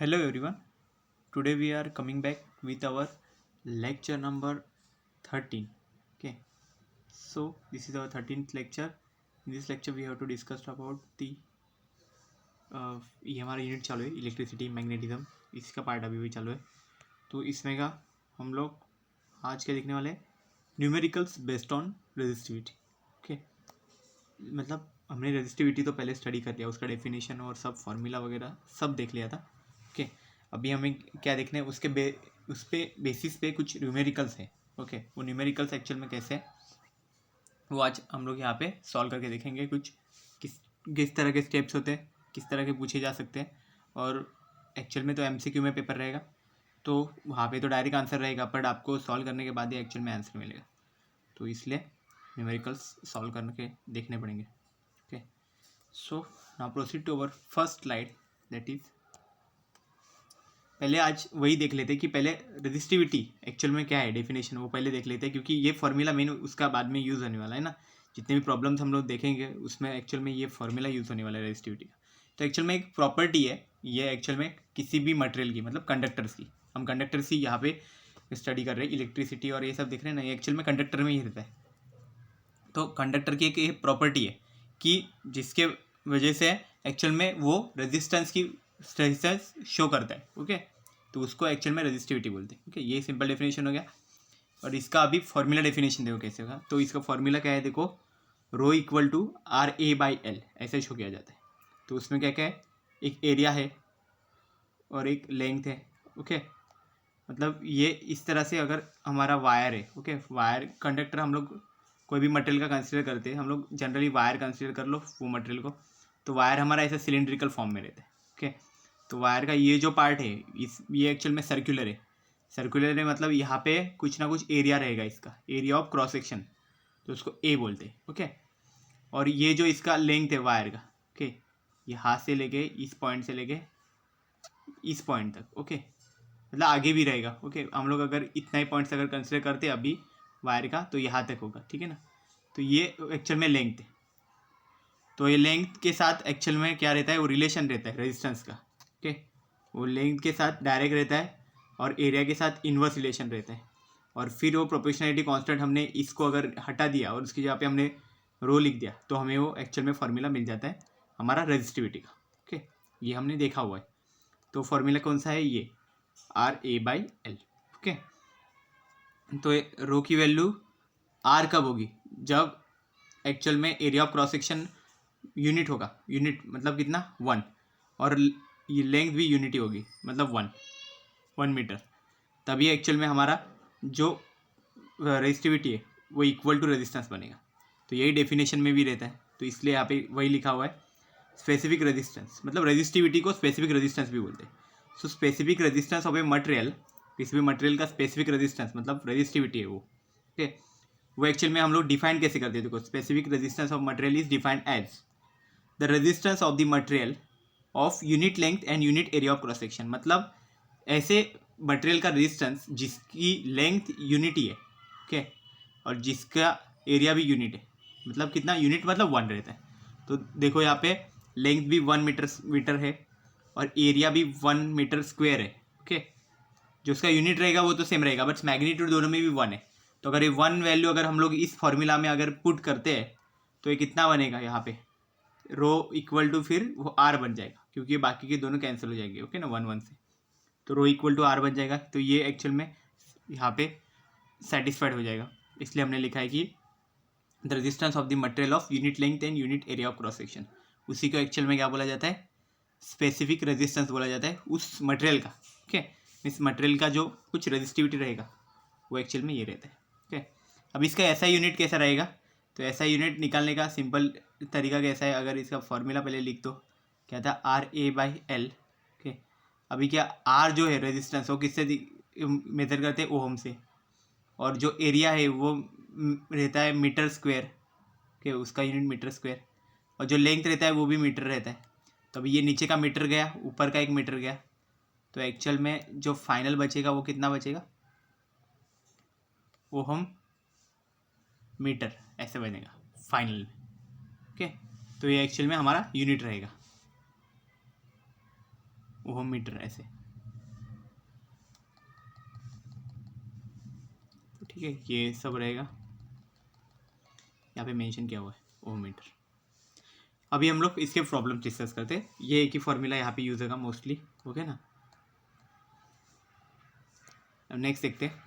Hello everyone. Today we are coming back with our lecture number 13. Okay. So this is our 13th lecture. In this lecture we have to discuss about the ये हमारा unit चालू है electricity magnetism, इसका part अभी भी चालू है। तो इसमें का हम लोग आज क्या देखने वाले हैं, numericals based on resistivity. Okay, मतलब हमने रेजिस्टिविटी तो पहले स्टडी कर लिया, उसका डेफिनेशन और सब फॉर्मूला वगैरह सब देख लिया था। ओके, अभी हमें क्या देखना है, उस पे बेसिस पे कुछ न्यूमेरिकल्स है। ओके, वो न्यूमेरिकल्स एक्चुअल में कैसे है वो आज हम लोग यहाँ पे सॉल्व करके देखेंगे। कुछ किस किस तरह के स्टेप्स होते हैं, किस तरह के पूछे जा सकते हैं। और एक्चुअल में तो एमसीक्यू में पेपर रहेगा, तो वहाँ पे तो डायरेक्ट आंसर रहेगा, बट आपको सॉल्व करने के बाद ही एक्चुअल में आंसर मिलेगा। तो इसलिए न्यूमेरिकल्स सॉल्व करके देखने पड़ेंगे। Okay, so now proceed to our first slide, that is पहले आज वही देख लेते हैं कि पहले रेजिस्टिविटी एक्चुअल में क्या है, डेफिनेशन वो पहले देख लेते हैं, क्योंकि ये फॉर्मूला मेन उसका बाद में यूज़ होने वाला है ना। जितने भी प्रॉब्लम्स हम लोग देखेंगे उसमें एक्चुअल में ये फॉर्मूला यूज़ होने वाला है रेजिस्टिविटी का। तो एक्चुअल में एक प्रॉपर्टी है ये एक्चुअल में किसी भी मटेरियल की, मतलब कंडक्टर्स की। हम कंडक्टर्स की यहाँ पे स्टडी कर रहे हैं, इलेक्ट्रिसिटी और ये सब देख रहे हैं ना, ये एक्चुअल में कंडक्टर में ही रहता है। तो कंडक्टर की एक प्रॉपर्टी है कि जिसके वजह से एक्चुअल में वो रेजिस्टेंस की रेजिस्टेंस शो करता है। ओके, तो उसको एक्चुअल में रेजिस्टिविटी बोलते हैं। ओके, ये सिंपल डेफिनेशन हो गया। और इसका अभी फॉर्मूला डेफिनेशन देखो कैसे होगा। तो इसका फॉर्मूला क्या है, देखो rho equal to R A by L, ऐसे शो किया जाता है। तो उसमें क्या क्या है, एक एरिया है और एक लेंथ है। ओके, मतलब ये इस तरह से अगर हमारा वायर है, ओके, वायर कंडक्टर हम लोग कोई भी मटेरियल का कंसिडर करते हैं, हम लोग जनरली वायर कंसिडर कर लो वो मटेरियल को। तो वायर हमारा ऐसे सिलेंड्रिकल फॉर्म में रहता है। ओके, तो वायर का ये जो पार्ट है ये एक्चुअल में सर्कुलर है। सर्कुलर है मतलब यहाँ पे कुछ ना कुछ एरिया रहेगा, इसका एरिया ऑफ क्रॉस सेक्शन, तो उसको ए बोलते हैं। ओके, और ये जो इसका लेंथ है वायर का, ओके, यहाँ से लेके इस पॉइंट से लेके इस पॉइंट तक, ओके, मतलब आगे भी रहेगा। ओके, हम लोग अगर इतना ही पॉइंट्स अगर कंसिडर करते हैं अभी वायर का, तो यहाँ तक होगा, ठीक है ना। तो ये एक्चुअल में लेंथ है। तो ये लेंथ के साथ एक्चुअल में क्या रहता है, वो रिलेशन रहता है रेजिस्टेंस का। ओके, वो लेंथ के साथ डायरेक्ट रहता है और एरिया के साथ इन्वर्स रिलेशन रहता है। और फिर वो प्रोपोर्शनैलिटी कांस्टेंट हमने इसको अगर हटा दिया और उसकी जगह पे हमने रो लिख दिया, तो हमें वो एक्चुअल में फॉर्मूला मिल जाता है हमारा रेजिस्टिविटी का। ओके, ये हमने देखा हुआ है। तो फॉर्मूला कौन सा है, ये R A by L. Okay, तो रो की वैल्यू आर कब होगी, जब एक्चुअल में area of cross section unit होगा। यूनिट मतलब कितना, 1, और ये लेंथ भी यूनिटी होगी, मतलब 1 मीटर। तभी एक्चुअल में हमारा जो रेजिस्टिविटी है वो इक्वल टू रेजिस्टेंस बनेगा। तो यही डेफिनेशन में भी रहता है, तो इसलिए यहाँ पे वही लिखा हुआ है स्पेसिफिक रेजिस्टेंस, मतलब रेजिस्टिविटी को स्पेसिफिक रेजिस्टेंस भी बोलते हैं। So specific resistance of a material, किसी भी मटेरियल का स्पेसिफिक रेजिस्टेंस मतलब रेजिस्टिविटी है वो। ओके, वो एक्चुअल में हम लोग डिफाइन कैसे करते हैं, देखो specific resistance of material is defined as the resistance of the material of unit length and unit area of cross section. मतलब ऐसे मटेरियल का रेजिस्टेंस जिसकी लेंथ यूनिटी है, ओके, और जिसका एरिया भी यूनिट है, मतलब कितना यूनिट, मतलब 1 रहता है। तो देखो यहाँ पे लेंथ भी 1 मीटर है और एरिया भी 1 मीटर स्क्वेयर है। ओके, जो उसका यूनिट रहेगा वो तो सेम रहेगा, बट मैग्नीट्यूड दोनों में भी 1 है। तो अगर ये 1 वैल्यू अगर हम लोग इस फॉर्मूला में अगर पुट करते हैं, तो ये कितना बनेगा, यहाँ पे रो इक्वल टू फिर वो आर बन जाएगा, क्योंकि बाकी के दोनों कैंसिल हो जाएंगे। ओके ना, 1 से, तो रो इक्वल टू आर बन जाएगा। तो ये एक्चुअल में यहाँ पे सेटिस्फाइड हो जाएगा, इसलिए हमने लिखा है कि the resistance of the material of unit length and unit area of cross section. उसी को एक्चुअल में क्या बोला जाता है, स्पेसिफिक रेजिस्टेंस बोला जाता है उस मटेरियल का। ओके, इस मटेरियल का जो कुछ रेजिस्टिविटी रहेगा वो एक्चुअल में ये रहता है। ओके, अब इसका ऐसा यूनिट कैसा रहेगा, तो ऐसा यूनिट निकालने का सिंपल तरीका कैसा है, अगर इसका फॉर्मूला पहले लिख दो, क्या था, R A by L. Okay, अभी क्या आर जो है रेजिस्टेंस वो किससे मेजर करते हैं, ओम से, और जो एरिया है वो रहता है मीटर स्क्वायर। ओके, उसका यूनिट मीटर स्क्वायर, और जो लेंथ रहता है वो भी मीटर रहता है। तो अभी ये नीचे का मीटर गया, ऊपर का 1 मीटर गया, तो एक्चुअल में जो फाइनल बचेगा वो कितना बचेगा, ओम मीटर ऐसे बनेगा फाइनल में। ओके, तो ये एक्चुअल में हमारा यूनिट रहेगा, ओम मीटर ऐसे, तो ठीक है ये सब रहेगा, यहाँ पे मेंशन किया हुआ है ओम मीटर। अभी हम लोग इसके प्रॉब्लम डिस्कस करते हैं, ये एक ही फॉर्मूला यहाँ पे यूज होगा मोस्टली, ओके ना। अब नेक्स्ट देखते हैं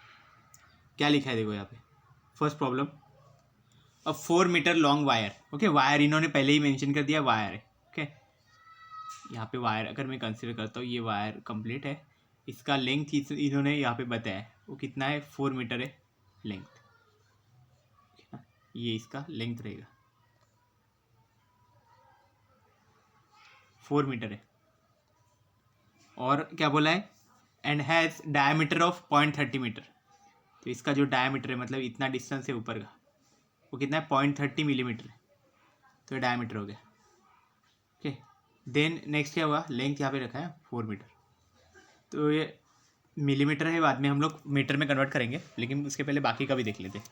क्या लिखा है, देखो यहाँ पे first problem, a 4 metre long wire, okay wire इन्होंने पहले ही मेंशन कर दिया वायर है, ओके यहाँ पे वायर अगर मैं कंसिडर करता हूँ ये वायर कंप्लीट है, इसका लेंथ इन्होंने यहाँ पे बताया है वो कितना है 4 मीटर है लेंथ, ये इसका लेंथ रहेगा 4 मीटर है, और क्या बोला है and has diameter of 0.30 metre, तो इसका जो डायमीटर है मतलब इतना डिस्टेंस है ऊपर का वो कितना है 0.30 मिलीमीटर है, तो ये डायमीटर हो गया, ओके। देन नेक्स्ट क्या हुआ, लेंथ यहाँ पे रखा है 4 मीटर, तो ये मिलीमीटर है, बाद में हम लोग मीटर में कन्वर्ट करेंगे, लेकिन उसके पहले बाकी का भी देख लेते हैं।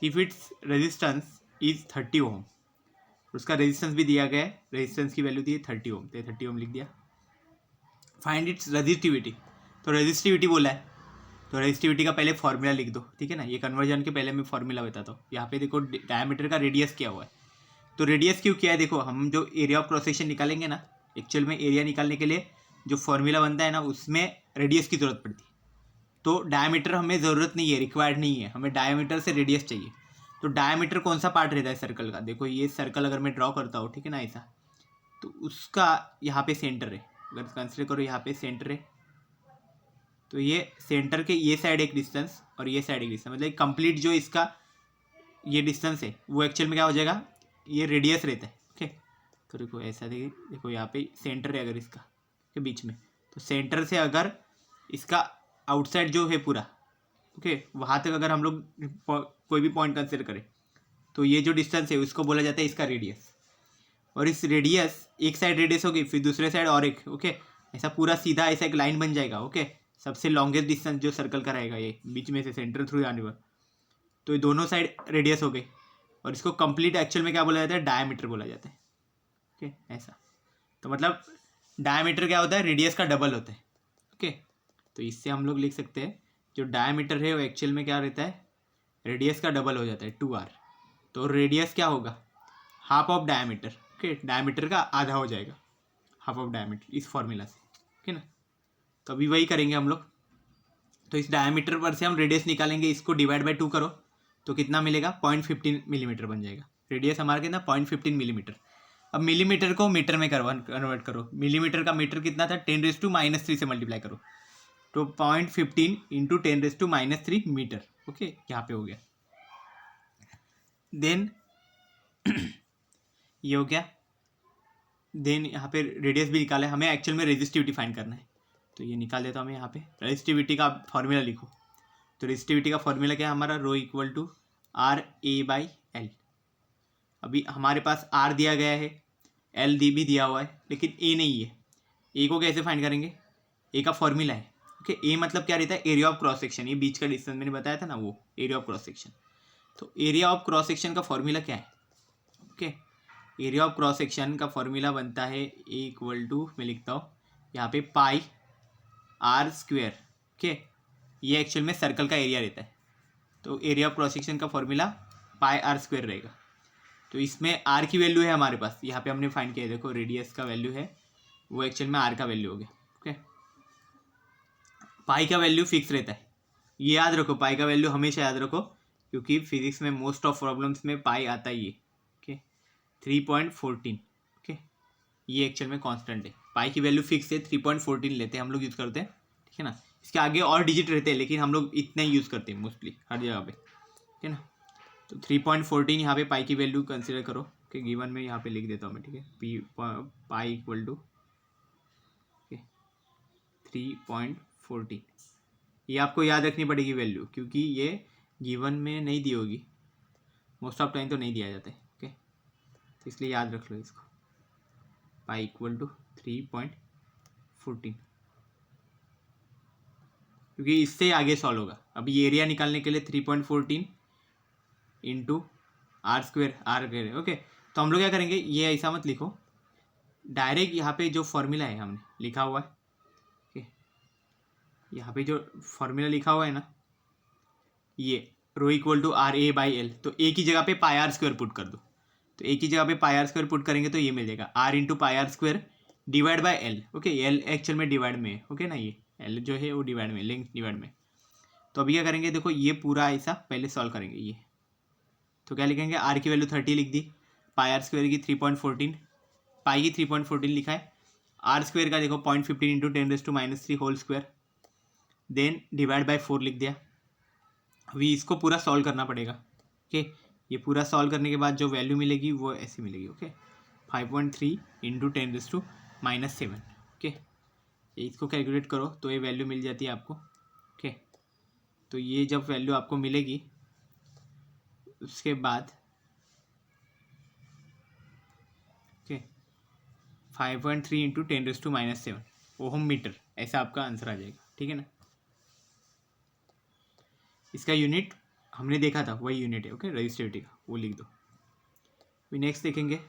इफ़ इट्स रेजिस्टेंस इज 30 ओम, उसका रेजिस्टेंस भी दिया गया है, रेजिस्टेंस की वैल्यू दी है 30 ओम, तो 30 ओम लिख दिया। फाइंड इट्स रेजिस्टिविटी, तो रेजिस्टिविटी बोला है, तो रेजिस्टिविटी का पहले फॉर्मूला लिख दो, ठीक है ना, ये कन्वर्जन के पहले मैं फॉर्मूला बताता हूँ। यहाँ पे देखो डायमीटर का रेडियस क्या हुआ है, तो रेडियस क्यों किया है, देखो हम जो एरिया ऑफ क्रॉस सेक्शन निकालेंगे ना, एक्चुअल में एरिया निकालने के लिए जो फॉर्मूला बनता है ना उसमें रेडियस की ज़रूरत पड़ती है, तो डायमीटर हमें ज़रूरत नहीं है, रिक्वायर्ड नहीं है, हमें डायमीटर से रेडियस चाहिए। तो डायमीटर कौन सा पार्ट रहता है सर्कल का, देखो ये सर्कल अगर मैं ड्रॉ करता हूँ, ठीक है ना ऐसा, तो उसका यहाँ पे सेंटर है, अगर कंसिडर करो यहाँ पे सेंटर है, तो ये सेंटर के ये साइड एक डिस्टेंस और ये साइड एक डिस्टेंस, मतलब कंप्लीट जो इसका ये डिस्टेंस है वो एक्चुअल में क्या हो जाएगा, ये रेडियस रहता है, ओके। तो देखो ऐसा देखिए, देखो यहाँ पे सेंटर है अगर इसका के बीच में, तो सेंटर से अगर इसका आउटसाइड जो है पूरा, ओके वहाँ तक अगर हम लोग कोई भी पॉइंट कंसिडर करें, तो ये जो डिस्टेंस है उसको बोला जाता है इसका रेडियस, और इस रेडियस एक साइड रेडियस होगी फिर दूसरे साइड और एक, ओके ऐसा पूरा सीधा ऐसा एक लाइन बन जाएगा, ओके सबसे लॉन्गेस्ट डिस्टेंस जो सर्कल का रहेगा ये बीच में से सेंटर थ्रू जाने पर, तो ये दोनों साइड रेडियस हो गई, और इसको कंप्लीट एक्चुअल में क्या बोला जाता है, डायमीटर बोला जाता है, ओके ऐसा। तो मतलब डायमीटर क्या होता है, रेडियस का डबल होता है, ओके। तो इससे हम लोग लिख सकते हैं जो डायमीटर है वो एक्चुअल में क्या रहता है, रेडियस का डबल हो जाता है 2r, तो रेडियस क्या होगा half of diameter, okay diameter का आधा हो जाएगा हाफ ऑफ डायमीटर इस फॉर्मूला से, ओके ना। तो अभी वही करेंगे हम लोग, तो इस डायमीटर पर से हम रेडियस निकालेंगे, इसको डिवाइड बाई 2 करो तो कितना मिलेगा 0.15 मिलीमीटर बन जाएगा, रेडियस हमारा कितना 0.15 मिलीमीटर। अब मिलीमीटर को मीटर में कन्वर्ट करो, मिलीमीटर का मीटर कितना था 10⁻³ से मल्टीप्लाई करो, तो 0.15 इंटू 10⁻³ मीटर, ओके यहाँ पे हो गया। देन ये हो गया, देन यहाँ पे रेडियस भी निकाला है, हमें एक्चुअल में रेजिस्टिविटी फाइंड करना है, तो ये निकाल देता हूँ मैं यहाँ पे, रेजिस्टिविटी का फॉर्मूला लिखो, तो रेजिस्टिविटी का फॉर्मूला क्या है हमारा, रो इक्वल टू RA/L। अभी हमारे पास R दिया गया है, L भी दिया हुआ है, लेकिन A नहीं है, A को कैसे फाइंड करेंगे, A का फॉर्मूला है, ओके A मतलब क्या रहता है, एरिया ऑफ क्रॉस सेक्शन, ये बीच का डिस्टेंस मैंने बताया था ना वो एरिया ऑफ क्रॉस सेक्शन, तो एरिया ऑफ क्रॉस सेक्शन का फॉर्मूला क्या है, okay area of cross section का फॉर्मूला बनता है A इक्वल टू, मैं लिखता हूँ यहाँ पे πr², ओके ये एक्चुअल में सर्कल का एरिया रहता है, तो एरिया ऑफ क्रॉस सेक्शन का फॉर्मूला πr² रहेगा। तो इसमें r की वैल्यू है हमारे पास, यहाँ पे हमने फाइंड किया है, देखो रेडियस का वैल्यू है वो एक्चुअल में r का वैल्यू हो गया, ओके। पाई का वैल्यू फिक्स रहता है, ये याद रखो, पाई का वैल्यू हमेशा याद रखो, क्योंकि फिजिक्स में मोस्ट ऑफ प्रॉब्लम्स में पाई आता ही है, ओके 3.14, ओके ये एक्चुअल में कांस्टेंट है, पाई की वैल्यू फिक्स है 3.14 लेते हैं हम लोग यूज़ करते हैं, ठीक है ना। इसके आगे और डिजिट रहते हैं लेकिन हम लोग इतना ही यूज़ करते हैं मोस्टली हर जगह पे, ठीक है ना। तो 3.14 यहाँ पे पाई की वैल्यू कंसिडर करो, कि गिवन में यहाँ पे लिख देता हूँ मैं, ठीक है पाई इक्वल टू 3.14, ये आपको याद रखनी पड़ेगी वैल्यू, क्योंकि ये गिवन में नहीं दी होगी, मोस्ट ऑफ टाइम तो नहीं दिया जाता है, ओके तो इसलिए याद रख लो इसको, पाई इक्वल टू 3.14, क्योंकि इससे आगे सॉल्व होगा। अब ये एरिया निकालने के लिए 3.14 इंटू r², ओके तो हम लोग क्या करेंगे, ये ऐसा मत लिखो, डायरेक्ट यहाँ पे जो फॉर्मूला है हमने लिखा हुआ है यहाँ पे जो फॉर्मूला लिखा हुआ है ना, ये rho equal to R A by L, तो ए की जगह पे पाई आर स्क्वायर पुट कर दो। तो ए की जगह पे पाई आर स्क्वायर पुट करेंगे तो ये मिल जाएगा R into pi R square divide by L. Okay, L actual में डिवाइड में है, ओके ना, ये एल जो है वो डिवाइड में, लेंथ डिवाइड में। तो अभी क्या करेंगे, देखो ये पूरा ऐसा पहले सॉल्व करेंगे ये। तो क्या लिखेंगे, आर की वैल्यू 30 लिख दी, पाई आर स्क्वायर की 3.14, पाई की 3.14 लिखा है, आर स्क्वायर का देखो 0.15 into 10⁻³ whole square, then divide by 4 लिख दिया। अभी इसको पूरा सॉल्व करना पड़ेगा। ओके, ये पूरा सॉल्व करने के बाद जो वैल्यू मिलेगी वो ऐसी मिलेगी। Okay, 5.3 into 10⁻⁷। ओके, इसको कैलकुलेट करो तो ये वैल्यू मिल जाती है आपको। ओके, तो ये जब वैल्यू आपको मिलेगी उसके बाद ओके 5.3 इंटू 10⁻⁷ ओहम मीटर, ऐसा आपका आंसर आ जाएगा। ठीक है ना, इसका यूनिट हमने देखा था वही यूनिट है। ओके, रजिस्टिविटी का वो लिख दो। फिर नेक्स्ट देखेंगे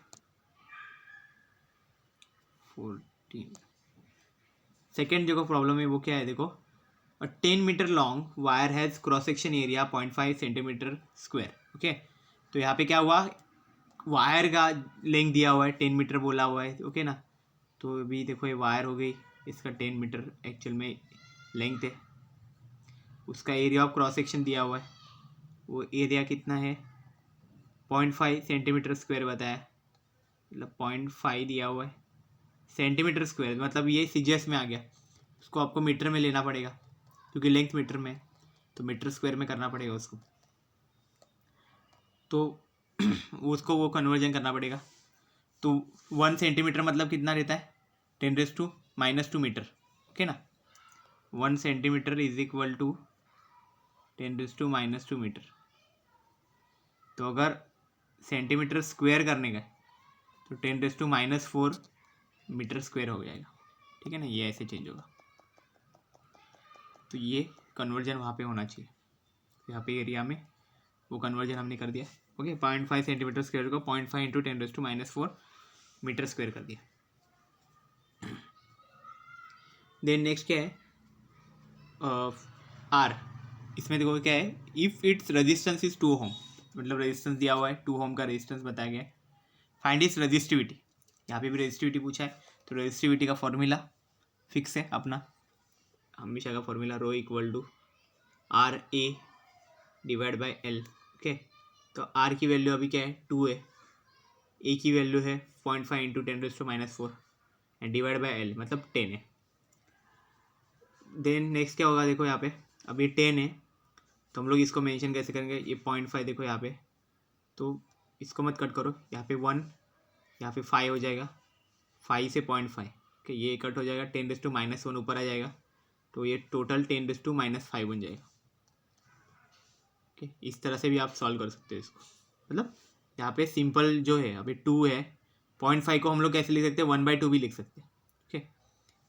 14। सेकेंड जो प्रॉब्लम है वो क्या है, देखो 10 metre long wire has cross section area 0.5 centimetre square. Okay, तो यहाँ पे क्या हुआ, वायर का लेंथ दिया हुआ है 10 मीटर बोला हुआ है। ओके ना, तो अभी देखो ये वायर हो गई, इसका 10 मीटर एक्चुअल में लेंथ है, उसका एरिया ऑफ क्रॉस सेक्शन दिया हुआ है, वो एरिया कितना है 0.5 सेंटीमीटर स्क्वायर बताया, मतलब 0.5 दिया हुआ है सेंटीमीटर स्क्वायर, मतलब ये सीजीएस में आ गया, उसको आपको मीटर में लेना पड़ेगा क्योंकि लेंथ मीटर में, तो मीटर स्क्वायर में करना पड़ेगा उसको, तो उसको वो कन्वर्जन करना पड़ेगा। तो 1 सेंटीमीटर मतलब कितना रहता है 10⁻⁻² मीटर। ओके ना, 1 centimetre is equal to 10⁻⁻² metre. तो अगर सेंटीमीटर स्क्वायर करने का तो 10⁻⁴ मीटर स्क्वायर हो जाएगा। ठीक है ना, ये ऐसे चेंज होगा, तो ये कन्वर्जन वहाँ पे होना चाहिए। यहाँ पे एरिया में वो कन्वर्जन हमने कर दिया। ओके, 0.5 सेंटीमीटर स्क्वायर को 0.5 इंटू 10⁻⁴ मीटर स्क्वायर कर दिया। देन नेक्स्ट क्या है, आर, इसमें देखो क्या है, इफ़ इट्स रेजिस्टेंस इज 2 ओम, मतलब रेजिस्टेंस दिया हुआ है 2 ओम का रेजिस्टेंस बताया गया है, फाइंड इट्स रेजिस्टिविटी, यहाँ पे भी रेजिस्टिविटी पूछा है। तो रेजिस्टिविटी का फॉर्मूला फिक्स है अपना, हमेशा का formula rho equal to R A divide by L. Okay, तो आर की वैल्यू अभी क्या है 2 है, ए की वैल्यू है 0.5 into 10⁻⁴ and divide by L मतलब 10 है। देन नेक्स्ट क्या होगा, देखो यहाँ पे अब ये 10 है, तो हम लोग इसको मेंशन कैसे करेंगे, ये 0.5 देखो यहाँ पे, तो इसको मत कट करो, यहाँ पे 1, यहाँ पे 5 हो जाएगा, 5 से 0.5, ओके ये कट हो जाएगा, 10⁻⁻1 ऊपर आ जाएगा, तो ये टोटल 10⁻⁵ बन जाएगा। ओके, इस तरह से भी आप सॉल्व कर सकते हो इसको, मतलब यहाँ पे सिंपल जो है अभी 2 है, 0.5 को हम लोग कैसे लिख सकते हैं 1/2 भी लिख सकते हैं। ओके,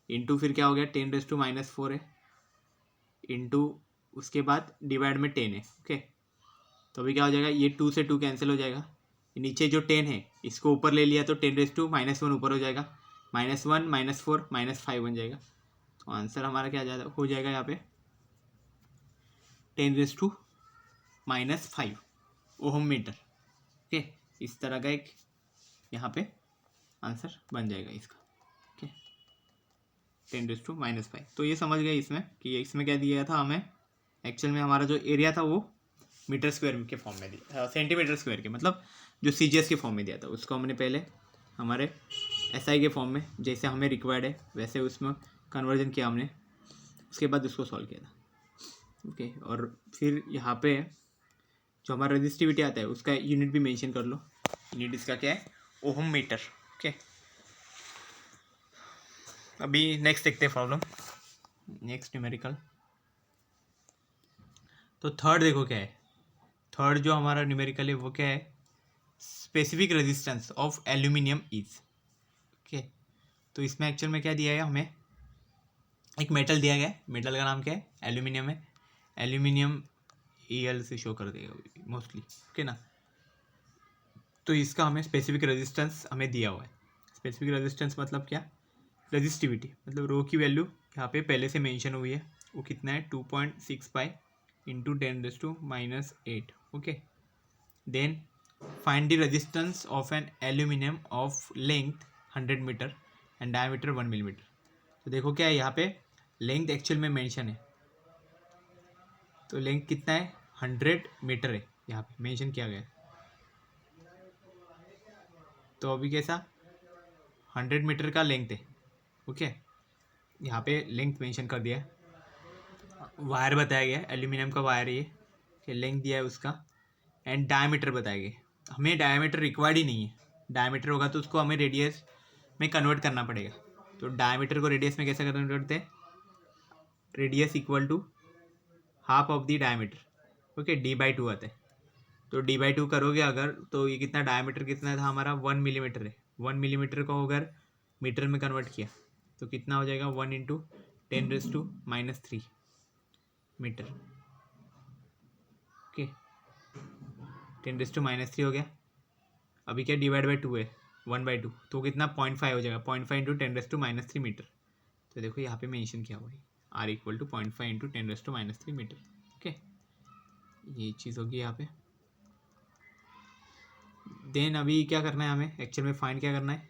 इंटू फिर क्या हो गया 10⁻⁴ है, इंटू उसके बाद डिवाइड में 10 है। ओके, तो अभी क्या हो जाएगा, ये 2 से 2 कैंसिल हो जाएगा, नीचे जो 10 है इसको ऊपर ले लिया तो 10⁻⁻1 ऊपर हो जाएगा, -1 -4 -5 बन जाएगा। तो आंसर हमारा क्या हो जाएगा यहाँ पे 10⁻⁻5 ओहम मीटर। ओके, इस तरह का एक यहाँ पे आंसर बन जाएगा इसका। ओके, 10⁻⁻5, तो ये समझ गए इसमें कि इसमें क्या दिया था हमें, एक्चुअल में हमारा जो एरिया था वो मीटर स्क्वायर के फॉर्म में दिया, सेंटीमीटर स्क्वायर के, मतलब जो सीजीएस के फॉर्म में दिया था उसको हमने पहले हमारे एसआई के फॉर्म में जैसे हमें रिक्वायर्ड है वैसे उसमें कन्वर्जन किया हमने, उसके बाद उसको सॉल्व किया था। ओके, और फिर यहाँ पे जो हमारा रेजिस्टिविटी आता है उसका यूनिट भी मेंशन कर लो, यूनिट इसका क्या है ओहम मीटर। ओके, अभी नेक्स्ट देखते हैं प्रॉब्लम, नेक्स्ट न्यूमेरिकल। तो थर्ड देखो क्या है, थर्ड जो हमारा न्यूमेरिकल है वो क्या है, specific resistance of aluminium is. Okay, तो इसमें एक्चुअल में क्या दिया है हमें, एक मेटल दिया गया है, मेटल का नाम क्या है एल्यूमिनियम है, एल्यूमिनियम EL से शो कर देगा मोस्टली। ओके ना, तो इसका हमें स्पेसिफिक रेजिस्टेंस हमें दिया हुआ है। स्पेसिफिक रेजिस्टेंस मतलब क्या, रेजिस्टिविटी, मतलब रो की वैल्यू यहाँ पे पहले से मेंशन हुई है वो कितना है 2.65 into 10⁻⁸ okay. Then find the resistance of an aluminium of length 100 metre and diameter 1 millimetre. तो देखो क्या है यहाँ पे लेंथ एक्चुअल में मेंशन है, तो लेंथ कितना है 100 मीटर है, यहाँ पे मेंशन किया गया है। तो अभी कैसा 100 मीटर का लेंथ है, ओके। यहाँ पे लेंथ मेंशन कर दिया है, वायर बताया गया है, एल्यूमिनियम का वायर है ये, कि लेंथ दिया है उसका, एंड डायमीटर बताया गया। हमें डायमीटर रिक्वायर्ड ही नहीं है, डायमीटर होगा तो उसको हमें रेडियस में कन्वर्ट करना पड़ेगा। तो डायमीटर को रेडियस में कैसे कन्वर्ट करते हैं, radius equal to half of the diameter, okay, d/2 आता है। तो d/2 करोगे अगर, तो ये कितना डायमीटर कितना था हमारा 1 मिलीमीटर है। 1 मिलीमीटर को अगर मीटर में कन्वर्ट किया तो कितना हो जाएगा 1 इंटू 10⁻³ मीटर, ओके। 10⁻³ हो गया। अभी क्या d/2 है 1/2, तो कितना 0.5 हो जाएगा, 0.5 इंटू 10⁻³ मीटर। तो देखो यहाँ पे मेंशन किया हुआ है r equal to 0.5 into 10⁻³ metre, okay. ये चीज़ होगी यहाँ पे। देन अभी क्या करना है हमें एक्चुअल में, फाइंड क्या करना है,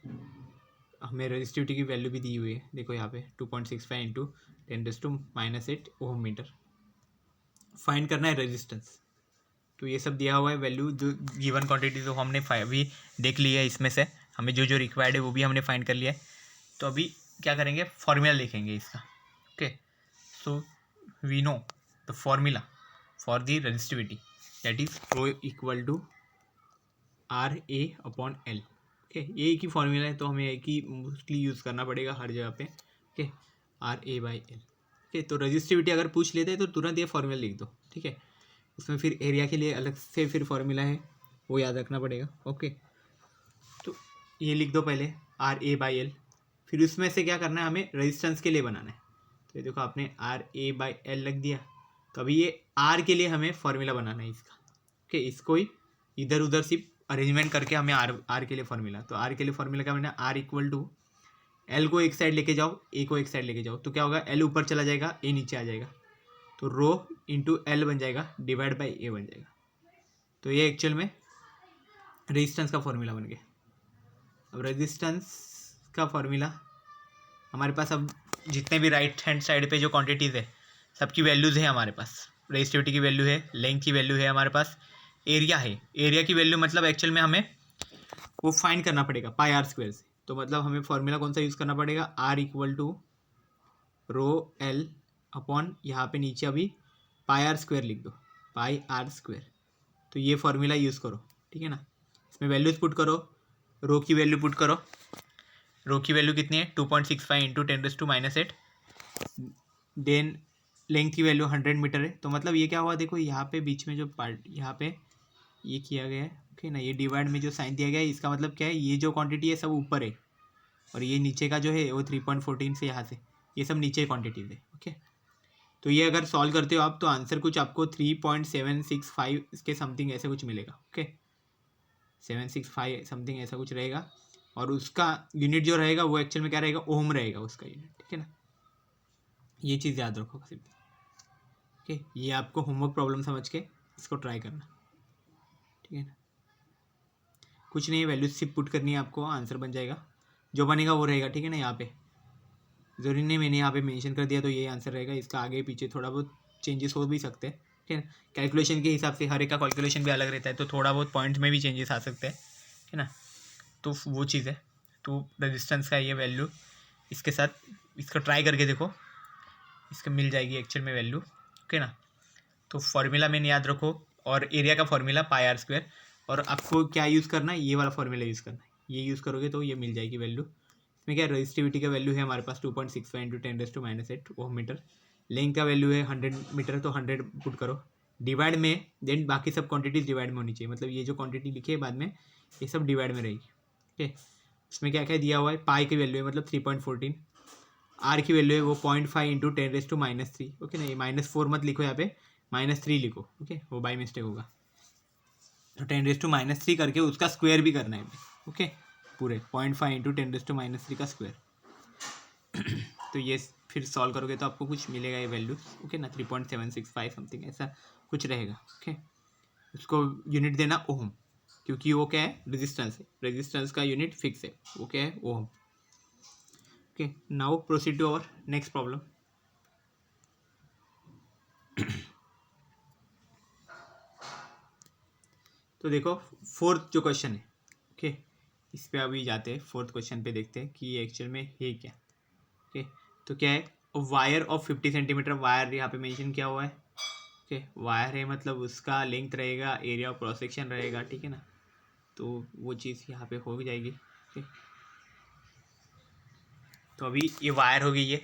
हमें रेजिस्टिविटी की वैल्यू भी दी हुई है, देखो यहाँ पे 2.65 इंटू 10⁻⁸ ओम मीटर। फाइंड करना है रेजिस्टेंस। तो ये सब दिया हुआ है वैल्यू, जो गिवन क्वांटिटी तो हमने अभी देख ली है, इसमें से हमें जो जो रिक्वायर्ड है वो भी हमने फाइंड कर लिया है। तो अभी क्या करेंगे, फॉर्मूला लिखेंगे इसका, okay. So we know the formula for the resistivity, that is rho equal to RA/L, okay. ये एक ही फॉर्मूला है, तो हमें एक ही मोस्टली यूज़ करना पड़ेगा हर जगह पे, ओके, RA/L, ओके। तो रेजिस्टिविटी अगर पूछ लेते हैं तो तुरंत ये फॉर्मूला लिख दो, ठीक है। उसमें फिर एरिया के लिए अलग से फिर फॉर्मूला है, वो याद रखना पड़ेगा, ओके। तो ये लिख दो पहले RA/L, फिर उसमें से क्या करना है, हमें रेजिस्टेंस के लिए बनाना है। तो ये देखो आपने RA/L लिख दिया, तो अभी ये R के लिए हमें फॉर्मूला बनाना है इसका, ओके। इसको ही इधर उधर सिर्फ अरेंजमेंट करके हमें R के लिए फॉर्मूला, तो R के लिए फॉर्मूला क्या बना, R इक्वल टू L को एक साइड लेके जाओ, A को एक साइड लेके जाओ, तो क्या होगा, L ऊपर चला जाएगा, A नीचे आ जाएगा, तो रो इंटू L बन जाएगा, डिवाइड बाई A बन जाएगा। तो ये एक्चुअल में रेजिस्टेंस का फॉर्मूला बन गया। अब रेजिस्टेंस का फॉर्मूला हमारे पास, अब जितने भी राइट हैंड साइड पे जो क्वांटिटीज़ है सबकी वैल्यूज़ है हमारे पास। रेजिस्टिविटी की वैल्यू है, लेंथ की वैल्यू है हमारे पास, एरिया है, एरिया की वैल्यू मतलब एक्चुअल में हमें वो फाइंड करना पड़ेगा πr² से। तो मतलब हमें फॉर्मूला कौन सा यूज़ करना पड़ेगा, R equal to rho L upon, यहाँ पे नीचे अभी πr² लिख दो, πr²। तो ये फॉर्मूला यूज़ करो, ठीक है ना। इसमें वैल्यूज पुट करो, रो की वैल्यू पुट करो, रो की वैल्यू कितनी है 2.65 इंटू 10⁻⁸, देन लेंथ की वैल्यू 100 मीटर है। तो मतलब ये क्या हुआ, देखो यहाँ पे बीच में जो पार्ट यहाँ पे ये किया गया है, ओके ना, ये डिवाइड में जो साइन दिया गया है, इसका मतलब क्या है, ये जो क्वांटिटी है सब ऊपर है, और ये नीचे का जो है वो 3.14 से यहाँ से ये सब नीचे क्वांटिटीज है, ओके। तो ये अगर सॉल्व करते हो आप, तो आंसर कुछ आपको 3.765 इसके समथिंग ऐसे कुछ मिलेगा, ओके, 765 समथिंग ऐसा कुछ रहेगा। और उसका यूनिट जो रहेगा वो एक्चुअल में क्या रहेगा, ओम रहेगा उसका यूनिट, ठीक है ना। ये चीज़ याद रखो सिर्फ, ओके। ये आपको होमवर्क प्रॉब्लम समझ के इसको ट्राई करना, ठीक है ना। कुछ नहीं, वैल्यूज सिर्फ पुट करनी है आपको, आंसर बन जाएगा, जो बनेगा वो रहेगा, ठीक है ना। यहाँ पे ज़रूरी नहीं मैंने यहाँ पे मेंशन कर दिया तो ये आंसर रहेगा, इसका आगे पीछे थोड़ा बहुत चेंजेस हो भी सकते हैं, ठीक है ना। कैलकुलेशन के हिसाब से हर एक का कैलकुलेशन भी अलग रहता है, तो थोड़ा बहुत पॉइंट्स में भी चेंजेस आ सकते हैं, ठीक है ना। तो वो चीज़ है। तो रेजिस्टेंस का ये वैल्यू इसके साथ इसको ट्राई करके देखो, इसका मिल जाएगी एक्चुअल में वैल्यू, ओके ना। तो फॉर्मूला मैंने याद रखो, और एरिया का फॉर्मूला πr², और आपको क्या यूज़ करना है, ये वाला फॉर्मूला यूज़ करना है, ये यूज़ करोगे तो ये मिल जाएगी वैल्यू। इसमें क्या रेजिस्टिविटी का वैल्यू है हमारे पास 2.65 इंटू 10⁻⁸ ओम मीटर, लेंथ का वैल्यू है 100 मीटर, तो 100 पुट करो, डिवाइड में, देन बाकी सब क्वांटिटीज डिवाइड में होनी चाहिए, मतलब ये जो क्वांटिटी लिखी है बाद में ये सब डिवाइड में रहेगी, ठीक है। इसमें क्या क्या दिया हुआ है, पाई की वैल्यू है मतलब 3.14, आर की वैल्यू है वो 0.5 इंटू 10⁻⁻3, ओके ना। ये -4 मत लिखो, यहाँ पे -3 लिखो, ओके, वो बाई मिस्टेक होगा। तो 10⁻³ करके उसका स्क्वायर भी करना है, ओके, पूरे 0.5 इंटू 10⁻³ का स्क्वायर। तो ये फिर सॉल्व करोगे तो आपको कुछ मिलेगा ये वैल्यू, ओके ना, 3.765 समथिंग ऐसा कुछ रहेगा, ओके। उसको यूनिट देना ओम, क्योंकि वो क्या है, रेजिस्टेंस है, रेजिस्टेंस का यूनिट फिक्स है, वो क्या है, ohm, okay. Now proceed to our next problem. तो देखो फोर्थ जो क्वेश्चन है, ओके, इस पे अभी जाते हैं, फोर्थ क्वेश्चन पे देखते हैं कि ये एक्चुअल में है क्या, ओके। तो क्या है, वायर ऑफ 50 सेंटीमीटर, वायर यहाँ पे मेंशन किया हुआ है, ओके। वायर है मतलब उसका लेंथ रहेगा, एरिया ऑफ क्रॉस सेक्शन रहेगा, ठीक है ना, तो वो चीज़ यहाँ पे हो जाएगी, ओके। तो अभी ये वायर हो गई है,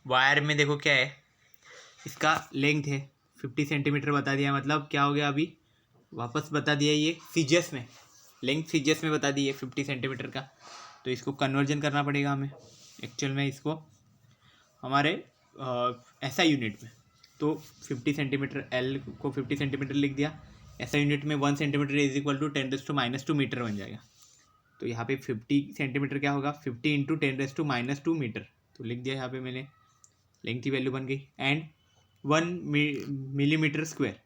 वायर में देखो क्या है, इसका लेंथ है 50 सेंटीमीटर बता दिया, मतलब क्या हो गया, अभी वापस बता दिया ये सीजीएस में, लेंथ सीजीएस में बता दी है 50 सेंटीमीटर का। तो इसको कन्वर्जन करना पड़ेगा हमें एक्चुअल में, इसको हमारे ऐसा यूनिट में। तो 50 सेंटीमीटर, एल को 50 सेंटीमीटर लिख दिया, ऐसा यूनिट में 1 centimetre is equal to 10⁻² metre बन जाएगा। तो यहाँ पे 50 सेंटीमीटर क्या होगा, 50 इंटू 10⁻² मीटर, तो लिख दिया यहाँ पे मैंने, लेंथ की वैल्यू बन गई, एंड 1 मिलीमीटर स्क्वायर,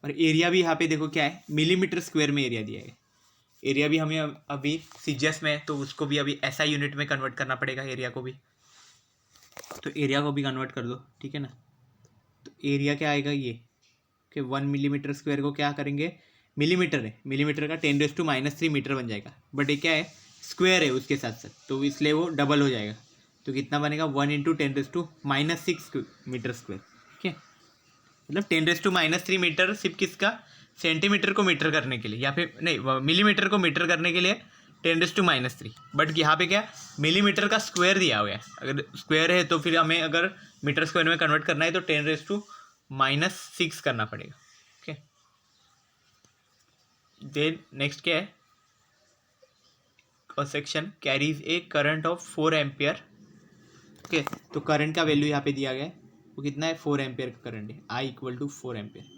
और एरिया भी यहाँ पे देखो क्या है, मिलीमीटर स्क्वायर में एरिया दिया है, एरिया भी हमें अभी सीजीएस में है, तो उसको भी अभी ऐसा यूनिट में कन्वर्ट करना पड़ेगा, एरिया को भी, तो एरिया को भी कन्वर्ट कर दो, ठीक है ना। तो एरिया क्या आएगा ये, कि 1 मिलीमीटर स्क्वायर को क्या करेंगे, मिलीमीटर है, मिलीमीटर का 10⁻³ मीटर बन जाएगा, बट ये क्या है, स्क्वायर है उसके साथ साथ, तो इसलिए वो डबल हो जाएगा, तो कितना बनेगा, 1 इंटू 10⁻⁶ मीटर स्क्वायर, ठीक है। मतलब 10⁻³ मीटर सिर्फ किसका, सेंटीमीटर को मीटर करने के लिए, या फिर नहीं, मिलीमीटर को मीटर करने के लिए 10⁻⁻3, बट यहाँ पे क्या, मिलीमीटर का स्क्वायर दिया हुआ है, अगर स्क्वायर है तो फिर हमें अगर मीटर स्क्वायर में कन्वर्ट करना है तो 10⁻⁶ करना पड़ेगा, ओके। देन नेक्स्ट क्या है, cross section carries A current of 4 ampere, okay. तो करंट का वैल्यू यहाँ पे दिया गया है, वो कितना है, 4 एम्पियर का करंट है, I equal to 4 ampere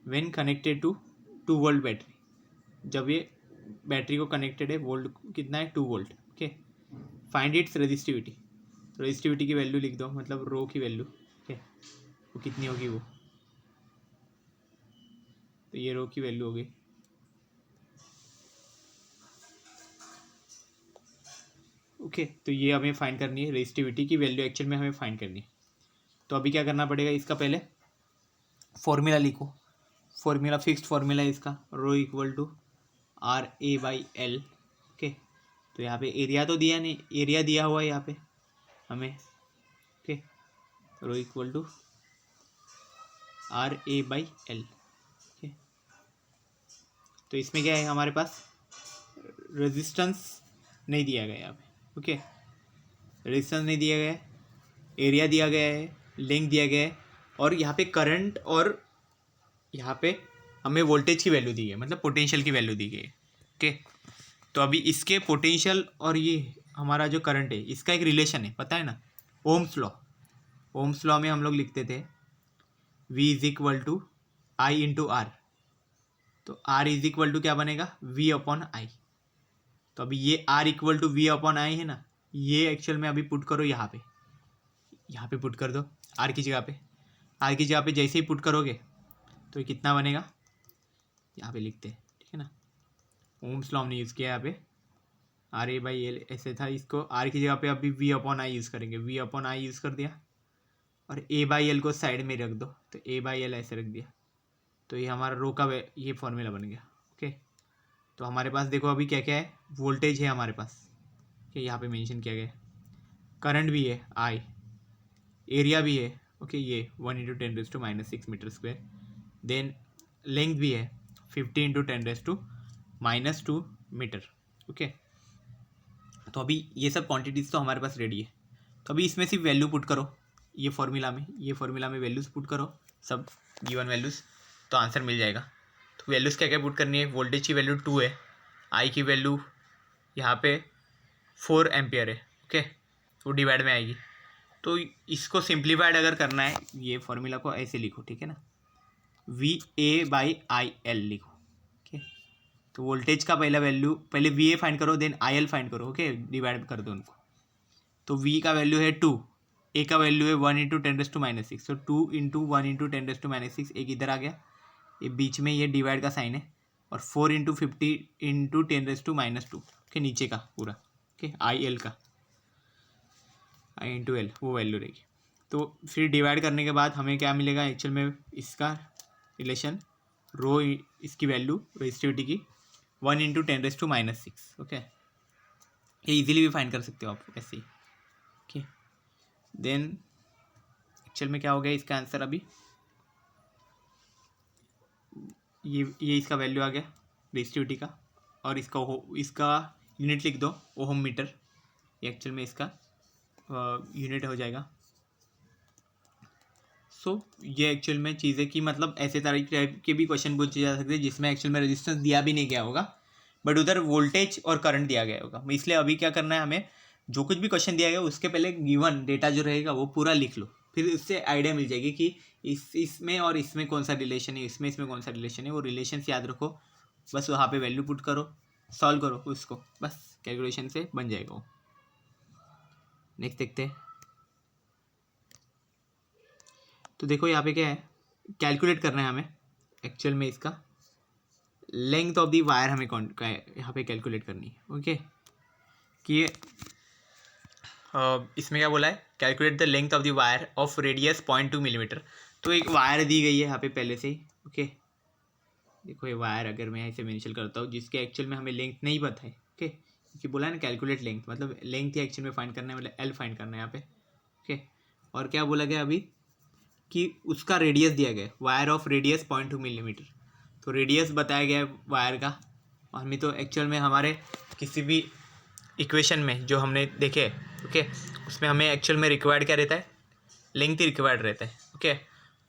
when connected to 2 volt battery, जब ये बैटरी को कनेक्टेड है, वोल्ट कितना है, 2 volt, okay. Find its resistivity, resistivity की वैल्यू लिख दो, मतलब रो की वैल्यू, ओके, वो कितनी होगी वो, तो ये रो की वैल्यू हो गई, ओके। तो ये हमें फाइंड करनी है, रेजिस्टिविटी की वैल्यू एक्चुअल में हमें फाइंड करनी है। तो अभी क्या करना पड़ेगा, इसका पहले फॉर्मूला लिखो, फॉर्मूला फिक्स्ड फॉर्मूला है इसका, रो इक्वल टू RA/L, ओके। तो यहाँ पे एरिया तो दिया नहीं, एरिया दिया हुआ है यहाँ पे हमें, okay. Rho equal to RA/L, okay. तो इसमें क्या है, हमारे पास रेजिस्टेंस नहीं दिया गया यहाँ पे, ओके, रेजिस्टेंस नहीं दिया गया है, एरिया दिया गया है, लेंथ दिया गया है, और यहाँ पे करंट, और यहाँ पे हमें वोल्टेज की वैल्यू दी है, मतलब पोटेंशियल की वैल्यू दी गई है, ओके। तो अभी इसके पोटेंशियल और ये हमारा जो करंट है, इसका एक रिलेशन है, पता है ना, ओम्स लॉ, ओम्स लॉ में हम लोग लिखते थे V is equal to I into R, तो R इज इक्वल टू क्या बनेगा, V/I। तो अभी ये R इक्वल टू V/I है ना, ये एक्चुअल में अभी पुट करो यहाँ पे पुट कर दो, R की जगह पे, R की जगह पे जैसे ही पुट करोगे तो ये कितना बनेगा, यहाँ पे लिखते हैं, ठीक है ना, ओम्स लॉ हमने यूज़ किया यहाँ पे, RA/L ऐसे था, इसको R की जगह पे अभी V/I यूज़ करेंगे, V/I यूज़ कर दिया, और A/L को साइड में रख दो, तो A/L ऐसे रख दिया, तो ये हमारा रो का ये फॉर्मूला बन गया, ओके। तो हमारे पास देखो अभी क्या क्या है, वोल्टेज है हमारे पास, कि यहाँ पे मेंशन किया गया है, करंट भी है I, एरिया भी है, ओके, ये 1 into 10⁻⁶ metre square, then length भी है 50 इंटू 10⁻⁻² मीटर, ओके। तो अभी ये सब क्वांटिटीज़ तो हमारे पास रेडी है, तो अभी इसमें सिर्फ वैल्यू पुट करो, ये फॉर्मूला में वैल्यूज़ पुट करो, सब गिवन वैल्यूज़, तो आंसर मिल जाएगा। तो वैल्यूज़ क्या क्या पुट करनी है, वोल्टेज की वैल्यू 2 है, आई की वैल्यू यहाँ पे 4 एम्पियर है, ओके, वो डिवाइड में आएगी। तो इसको सिंप्लीफाइड अगर करना है, ये फॉर्मूला को ऐसे लिखो, ठीक है ना, VA/IL लिखो, ओके। तो वोल्टेज का पहला वैल्यू, पहले VA फाइंड करो, देन IL फाइंड करो, ओके, डिवाइड कर दो उनको, तो v का वैल्यू है 2, a का वैल्यू है 1 इंटू 10⁻⁻6, तो 2 इंटू 1 इंटू 10⁻⁻6, एक इधर आ गया, ये बीच में ये डिवाइड का साइन है, और 4 इंटू 50 इंटू 10⁻², के नीचे का पूरा, ओके, आई एल का, आई इंटू एल वो वैल्यू रहेगी। तो फिर डिवाइड करने के बाद हमें क्या मिलेगा एक्चुअल में, इसका रिलेशन रो, इसकी वैल्यू रेजिस्टिविटी की 1 इंटू 10⁻⁻6, ओके, ये इजीली भी फाइंड कर सकते हो आप ऐसे ही, ओके। देन एक्चुअल में क्या हो गया इसका आंसर, अभी ये इसका वैल्यू आ गया रेजिस्टिविटी का, और इसका यूनिट लिख दो ओहम मीटर, ये एक्चुअल में इसका यूनिट हो जाएगा। सो ये एक्चुअल में चीज़ें कि मतलब ऐसे टाइप के भी क्वेश्चन पूछे जा सकते हैं जिसमें एक्चुअल में रेजिस्टेंस दिया भी नहीं गया होगा, बट उधर वोल्टेज और करंट दिया गया होगा। इसलिए अभी क्या करना है, हमें जो कुछ भी क्वेश्चन दिया गया उसके पहले गिवन डेटा जो रहेगा वो पूरा लिख लो, फिर उससे आइडिया मिल जाएगी कि इसमें और इसमें कौन सा रिलेशन है, इसमें कौन सा रिलेशन है, वो रिलेशन याद रखो, बस वहाँ पे वैल्यू पुट करो, सॉल्व करो उसको, बस कैलकुलेशन से बन जाएगा वो। नेक्स्ट देखते हैं। तो देखो यहाँ पे क्या है, कैलकुलेट करना है हमें एक्चुअल में इसका लेंथ ऑफ द वायर, हमें यहाँ पे कैलकुलेट करनी है, ओके। कि इसमें क्या बोला है, calculate the length of the wire of radius 0.2 millimetre. तो एक वायर दी गई है यहाँ पे पहले से ही, ओके। देखो ये वायर अगर मैं ऐसे मेंशन करता हूँ जिसके एक्चुअल में हमें लेंथ नहीं पता है, ओके, क्योंकि बोला है ना कैलकुलेट लेंथ, मतलब लेंथ ही एक्चुअल में फाइंड करना है, मतलब एल फाइंड करना है यहाँ पे, ओके। और क्या बोला गया अभी कि उसका रेडियस दिया गया है, वायर ऑफ रेडियस 0.2 मिलीमीटर, तो रेडियस बताया गया है वायर का। और हमें तो एक्चुअल में हमारे किसी भी इक्वेशन में जो हमने देखे, ओके, उसमें हमें एक्चुअल में रिक्वायर्ड क्या रहता है, लेंथ ही रिक्वायर्ड रहता है, ओके।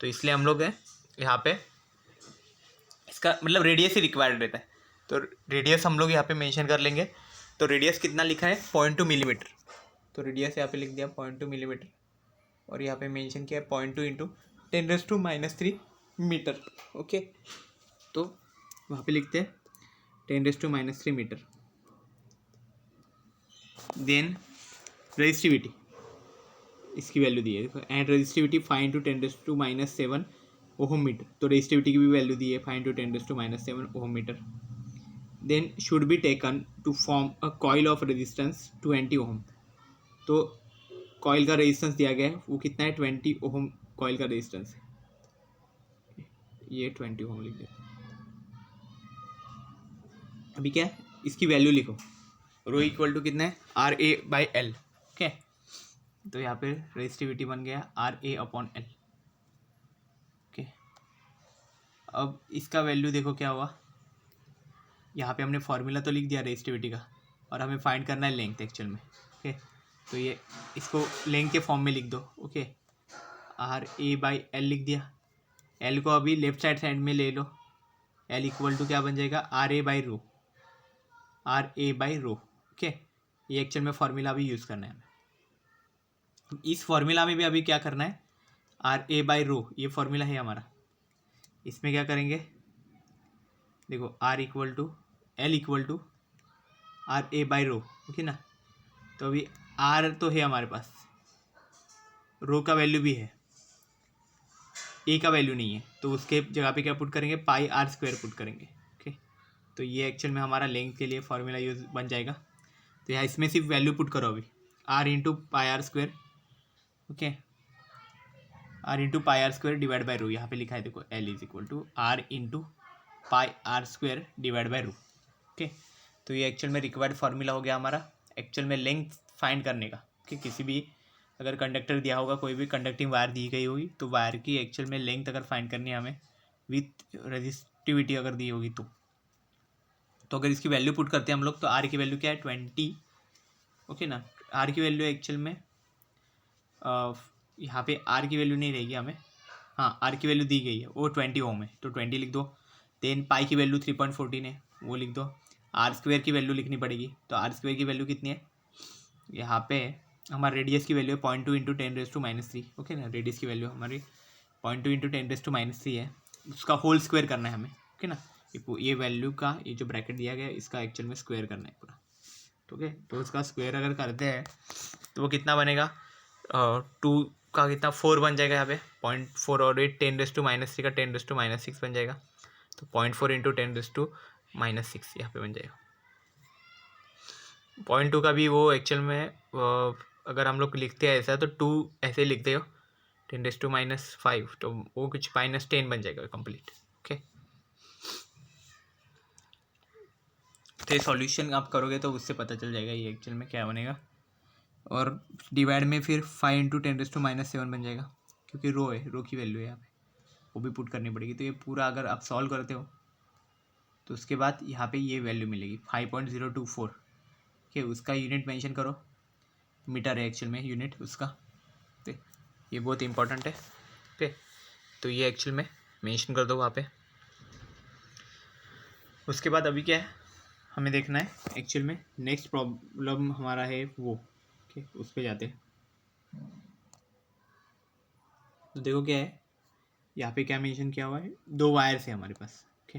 तो इसलिए हम लोग यहाँ पे इसका मतलब रेडियस ही रिक्वायर्ड रहता है, तो रेडियस हम लोग यहाँ पे मेंशन कर लेंगे। तो रेडियस कितना लिखा है, 0.2 मिलीमीटर, तो रेडियस यहाँ पे लिख दिया 0.2 मिलीमीटर, और यहाँ पे मेंशन किया है 0.2 इंटू 10⁻³ मीटर, ओके। तो वहाँ पे लिखते हैं 10⁻³ मीटर। देन रेजिस्टिविटी, इसकी वैल्यू दी है देखो, and resistivity 5 into 10⁻⁷ ohm metre, तो रेजिस्टिविटी की भी वैल्यू दी है 5 into 10⁻⁷ ohm metre. Then should be taken to form a coil of resistance 20 ohm, तो कॉइल का रेजिस्टेंस दिया गया है वो कितना है, 20 ओहम कॉइल का रेजिस्टेंस है, ये 20 ओहम लिख दिया। अभी क्या है, इसकी वैल्यू लिखो, रो इक्वल टू कितना है, RA/L, ओके। तो यहाँ पे रेजिस्टिविटी बन गया RA/L, ओके। अब इसका वैल्यू देखो क्या हुआ, यहाँ पे हमने फॉर्मूला तो लिख दिया रेजिस्टिविटी का, और हमें फाइंड करना है लेंथ एक्चुअल में, ओके। तो ये इसको लेंथ के फॉर्म में लिख दो, ओके, RA/L लिख दिया। L को अभी लेफ्ट साइड में ले लो, L इक्वल टू क्या बन जाएगा, RA/ρ, ओके। ये एक्चुअल में फॉर्मूला भी यूज़ करना है हमें। इस फॉर्मूला में भी अभी क्या करना है, RA/ρ ये फॉर्मूला है हमारा, इसमें क्या करेंगे देखो, L equal to RA/ρ, okay ना। तो अभी R तो है हमारे पास, रो का वैल्यू भी है, ए का वैल्यू नहीं है, तो उसके जगह पे क्या पुट करेंगे, πr² पुट करेंगे, ओके। तो ये एक्चुअल में हमारा लेंथ के लिए फॉर्मूला यूज बन जाएगा। तो यहाँ इसमें सिर्फ वैल्यू पुट करो अभी, r into πr², okay, r into πr² divide by rho, यहाँ पे लिखा है देखो, L is equal to r into πr² divide by rho, okay. तो ये एक्चुअल में रिक्वायर्ड फार्मूला हो गया हमारा एक्चुअल में लेंथ फाइंड करने का, कि किसी भी अगर कंडक्टर दिया होगा, कोई भी कंडक्टिंग वायर दी गई होगी, तो वायर की एक्चुअल में लेंथ अगर फाइंड करनी है हमें विथ रेजिस्टिविटी अगर दी होगी, तो अगर इसकी वैल्यू पुट करते हैं हम लोग, तो R की वैल्यू क्या है 20, ओके ना। R की वैल्यू एक्चुअल में यहाँ पे R की वैल्यू नहीं रहेगी हमें, हाँ R की वैल्यू दी गई है वो 20 ओम है, तो 20 लिख दो। देन पाई की वैल्यू 3.14 है, वो लिख दो। R² की वैल्यू लिखनी पड़ेगी, तो R² की वैल्यू कितनी है, यहाँ पे हमारे रेडियस की वैल्यू है 0.2 इंटू 10⁻⁻3, ओके ना। रेडियस की वैल्यू हमारी 0.2 इंटू 10⁻⁻3 है, उसका होल स्क्वायर करना है हमें, ओके ना। ये वैल्यू का ये जो ब्रैकेट दिया गया है इसका एक्चुअल में स्क्वायर करना है पूरा, ओके। तो उसका स्क्वायर अगर करते हैं तो वो कितना बनेगा, 2 का कितना 4 बन जाएगा यहाँ पे 0.4, और ये 10⁻³ का 10⁻6 बन जाएगा, तो 0.4 इंटू 10⁻6 यहाँ पे बन जाएगा। 0.2 का भी वो एक्चुअल में अगर हम लोग लिखते हैं ऐसा तो 2 ऐसे लिखते हो 10⁻5, तो वो कुछ -10 बन जाएगा कंप्लीट। ओके, तो ये सॉल्यूशन आप करोगे तो उससे पता चल जाएगा ये एक्चुअल में क्या बनेगा। और डिवाइड में फिर 5 इंटू 10⁻7 बन जाएगा, क्योंकि रो है, रो की वैल्यू है यहाँ पे, वो भी पुट करनी पड़ेगी। तो ये पूरा अगर आप सॉल्व करते हो तो उसके बाद यहाँ पे ये वैल्यू मिलेगी 5.024। ओके, उसका यूनिट मेंशन करो, मीटर है एक्चुअल में यूनिट उसका, तो ये बहुत इंपॉर्टेंट है। ओके, तो ये एक्चुअल में मेंशन कर दो वहाँ पे। उसके बाद अभी क्या है हमें देखना है एक्चुअल में, नेक्स्ट प्रॉब्लम हमारा है वो। ओके, उस पर जाते हैं। तो देखो क्या है यहाँ पे, क्या मेंशन किया हुआ है, 2 वायर्स है हमारे पास। ओके,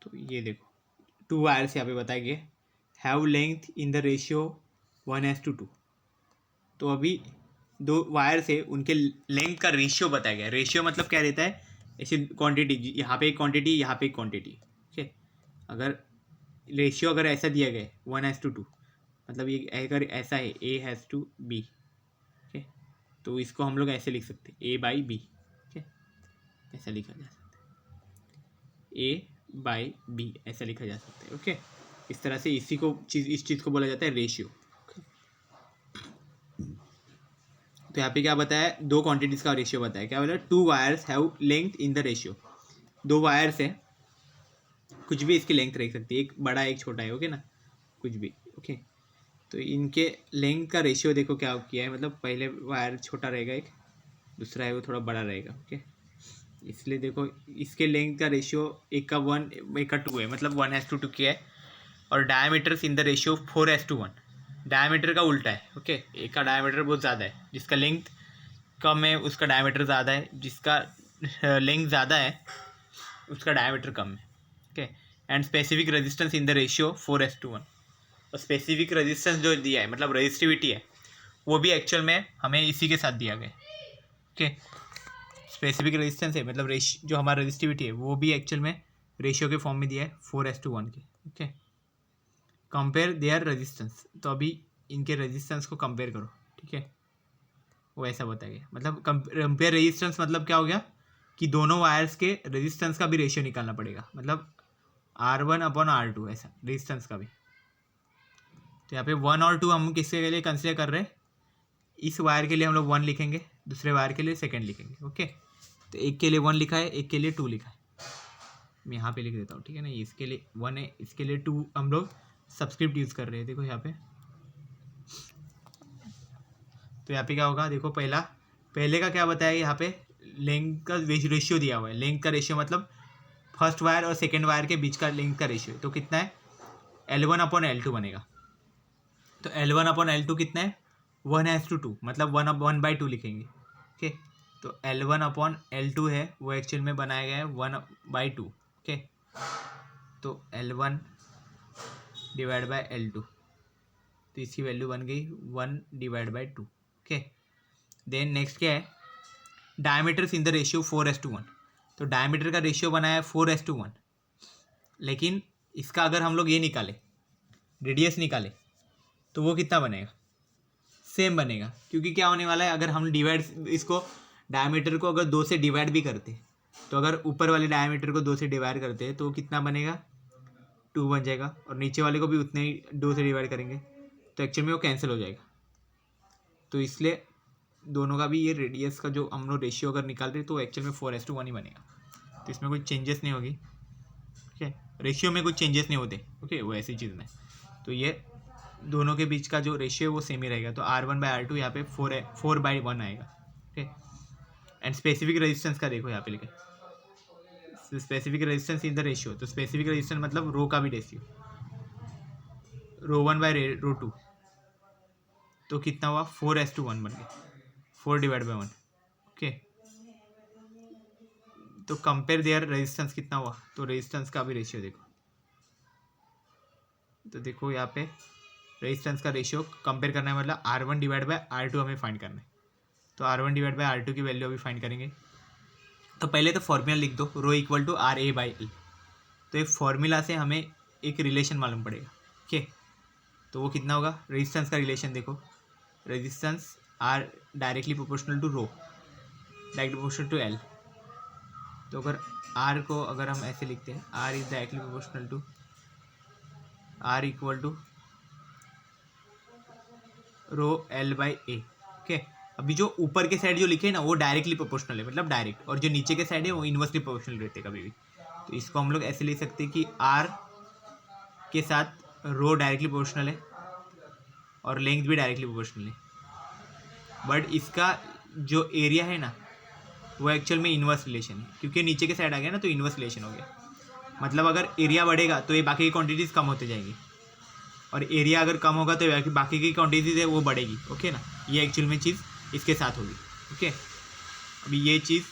तो ये देखो 2 वायर्स यहाँ पे बताए गए, have length in the ratio 1:2। तो अभी 2 वायर्स है, उनके लेंथ का रेशियो बताया गया। रेशियो मतलब क्या रहता है, ऐसी क्वांटिटी, यहाँ पे एक क्वांटिटी, यहाँ पे एक क्वांटिटी। ओके, अगर रेशियो अगर ऐसा दिया गया 1:2, मतलब ये अगर ऐसा है A:B। ओके, तो इसको हम लोग ऐसे लिख सकते हैं A/B। ओके, ऐसा लिखा जा सकता है A/B, ऐसा लिखा जा सकता है। ओके, इस तरह से इस चीज़ को बोला जाता है रेशियो। तो यहाँ पे क्या बताया, 2 क्वांटिटीज़ का रेशियो बताया। क्या बोला, 2 wires have length in the ratio. 2 wires है, कुछ भी इसकी लेंथ रह सकती है, एक बड़ा एक छोटा है। ओके ना, कुछ भी। ओके, तो इनके लेंथ का रेशियो देखो क्या किया है, मतलब पहले वायर छोटा रहेगा, एक दूसरा है वो थोड़ा बड़ा रहेगा। ओके, इसलिए देखो इसके लेंथ का रेशियो एक का 1 एक का 2 है, मतलब 1:2 किया है। और diameters in the ratio 4:1। Diameter का उल्टा है। ओके, एक का डायमीटर बहुत ज़्यादा है, जिसका लेंथ कम है उसका डायमीटर ज़्यादा है, जिसका लेंथ ज़्यादा है उसका डायमीटर कम है। Okay, and specific resistance in the ratio 4:1। और स्पेसिफिक रेजिस्टेंस जो दिया है, मतलब रेजिस्टिविटी है, वो भी एक्चुअल में हमें इसी के साथ दिया गया है। ओके, स्पेसिफिक रेजिस्टेंस है, मतलब जो हमारा रेजिस्टिविटी है वो भी एक्चुअल में रेशियो के फॉर्म में दिया है 4:1 के। ओके, कंपेयर देयर रेजिस्टेंस, तो अभी इनके रेजिस्टेंस को कंपेयर करो। ठीक है, वो ऐसा बताया, मतलब कंपेयर रेजिस्टेंस मतलब क्या हो गया कि दोनों वायर्स के रेजिस्टेंस का भी रेशियो निकालना पड़ेगा, मतलब R1/R2 ऐसा रेजिस्टेंस का भी। तो यहाँ पे 1 और 2 हम किसके लिए कंसिडर कर रहे हैं, इस वायर के लिए हम लोग 1 लिखेंगे, दूसरे वायर के लिए 2 लिखेंगे। ओके, तो एक के लिए 1 लिखा है, एक के लिए 2 लिखा है, मैं यहाँ पे लिख देता हूँ। ठीक है ना, इसके लिए 1 है, इसके लिए 2 हम लोग सब्सक्रिप्ट यूज़ कर रहे हैं। देखो यहाँ पे, तो यहाँ पे क्या होगा, देखो पहले का क्या बताया यहाँ पे, लेंथ का रेशियो दिया हुआ है। लेंथ का रेशियो मतलब फर्स्ट वायर और सेकेंड वायर के बीच का लेंथ का रेशियो, तो कितना है, L1/L2 बनेगा। तो L1/L2 कितना है, 1:2, मतलब 1/2 लिखेंगे। ओके, तो L1/L2 है वो एक्चुअल में बनाया गया है 1/2। ओके, तो L1/L2, तो इसकी वैल्यू बन गई 1/2। ओके, देन नेक्स्ट क्या है, डायमीटर्स इन द रेशियो 4:1। तो डायमीटर का रेशियो बनाया है 4:1, लेकिन इसका अगर हम लोग ये निकाले, रेडियस निकाले, तो वो कितना बनेगा, सेम बनेगा। क्योंकि क्या होने वाला है, अगर हम डिवाइड इसको डायमीटर को अगर 2 से डिवाइड भी करते, तो अगर ऊपर वाले डायमीटर को 2 से डिवाइड करते हैं तो कितना बनेगा, 2 बन जाएगा, और नीचे वाले को भी उतने ही 2 से डिवाइड करेंगे तो एक्चुअल में वो कैंसिल हो जाएगा। तो इसलिए दोनों का भी ये रेडियस का जो हम लोग रेशियो अगर निकाल रहे तो एक्चुअल में 4:1 ही बनेगा। तो इसमें कोई चेंजेस नहीं होगी। ठीक है, रेशियो में कुछ चेंजेस नहीं होते। ओके, वो ऐसी चीज़ में, तो ये दोनों के बीच का जो रेशियो है वो सेम ही रहेगा। तो R1/R2 यहाँ पे 4/1 आएगा। ओके, एंड स्पेसिफिक रेजिस्टेंस का देखो यहाँ पे लिखे, specific resistance in the ratio. तो स्पेसिफिक रेजिस्टेंस मतलब रो का भी रेशियो, ρ1/ρ2, तो कितना हुआ, 4:1 बन गया, 4/1। ओके, तो कंपेयर देयर रेजिस्टेंस कितना हुआ, तो रेजिस्टेंस का भी रेशियो देखो। तो देखो यहाँ पे रेजिस्टेंस का रेशियो कंपेयर करना है, मतलब R1 डिवाइड बाय R2 हमें फाइंड करना है। तो R1 डिवाइड बाय R2 की वैल्यू अभी फाइंड करेंगे। तो पहले तो फॉर्मूला लिख दो, रो इक्वल टू RA/L। तो ये फॉर्मूला से हमें एक रिलेशन मालूम पड़ेगा, ठीक है। तो वो कितना होगा, रेजिस्टेंस का रिलेशन देखो, resistance R directly proportional to rho, directly proportional to L. तो अगर आर को अगर हम ऐसे लिखते हैं, R is directly proportional to, R equal to rho L by A, okay. अभी जो ऊपर के साइड जो लिखे ना वो डायरेक्टली प्रोपोर्शनल है, मतलब डायरेक्ट, और जो नीचे के साइड है वो इन्वर्सली प्रोपोर्शनल रहते हैं कभी भी। तो इसको हम लोग ऐसे लिख सकते हैं कि आर के साथ रो डायरेक्टली प्रोपोर्शनल है और लेंथ भी डायरेक्टली प्रोपोर्शनल है, बट इसका जो एरिया है ना वो एक्चुअल में इन्वर्स रिलेशन है, क्योंकि नीचे के साइड आ गया ना तो इन्वर्स रिलेशन हो गया। मतलब अगर एरिया बढ़ेगा तो ये बाकी की क्वांटिटीज़ कम होते जाएंगी, और एरिया अगर कम होगा तो बाकी की क्वांटिटीज़ है वो बढ़ेगी, ओके ना। ये एक्चुअल में चीज़ इसके साथ होगी, ओके। अभी ये चीज़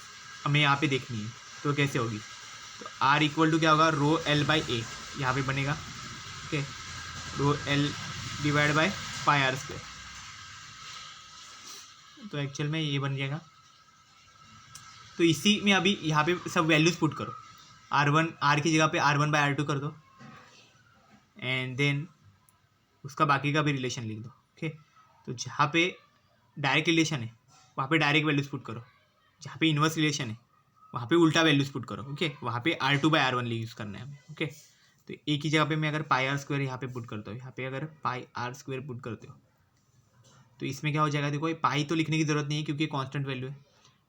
हमें यहाँ पे देखनी है, तो कैसे होगी। तो आर इक्वल टू क्या होगा, रो एल बाई ए यहाँ पे बनेगा, okay. Rho L divide by pi R square. तो एक्चुअल में ये बन जाएगा। तो इसी में अभी यहाँ पे सब वैल्यूज़ पुट करो, आर की जगह पे R1/R2 कर दो, एंड देन उसका बाकी का भी रिलेशन लिख दो, ओके। तो जहाँ पे डायरेक्ट रिलेशन है वहाँ पे डायरेक्ट वैल्यूज़ पुट करो, जहाँ पे इन्वर्स रिलेशन है वहाँ पे उल्टा वैल्यूज़ पुट करो, ओके। वहाँ पे R2/R1 यूज़ करना है हमें, ओके। तो एक ही जगह पे मैं अगर पाई आर स्क्वायर यहाँ पे पुट करता हूँ, यहाँ पे अगर पाई आर स्क्वायर पुट करते हो तो इसमें क्या हो जाएगा, देखो ये पाई तो लिखने की ज़रूरत नहीं है क्योंकि कॉन्स्टेंट वैल्यू है।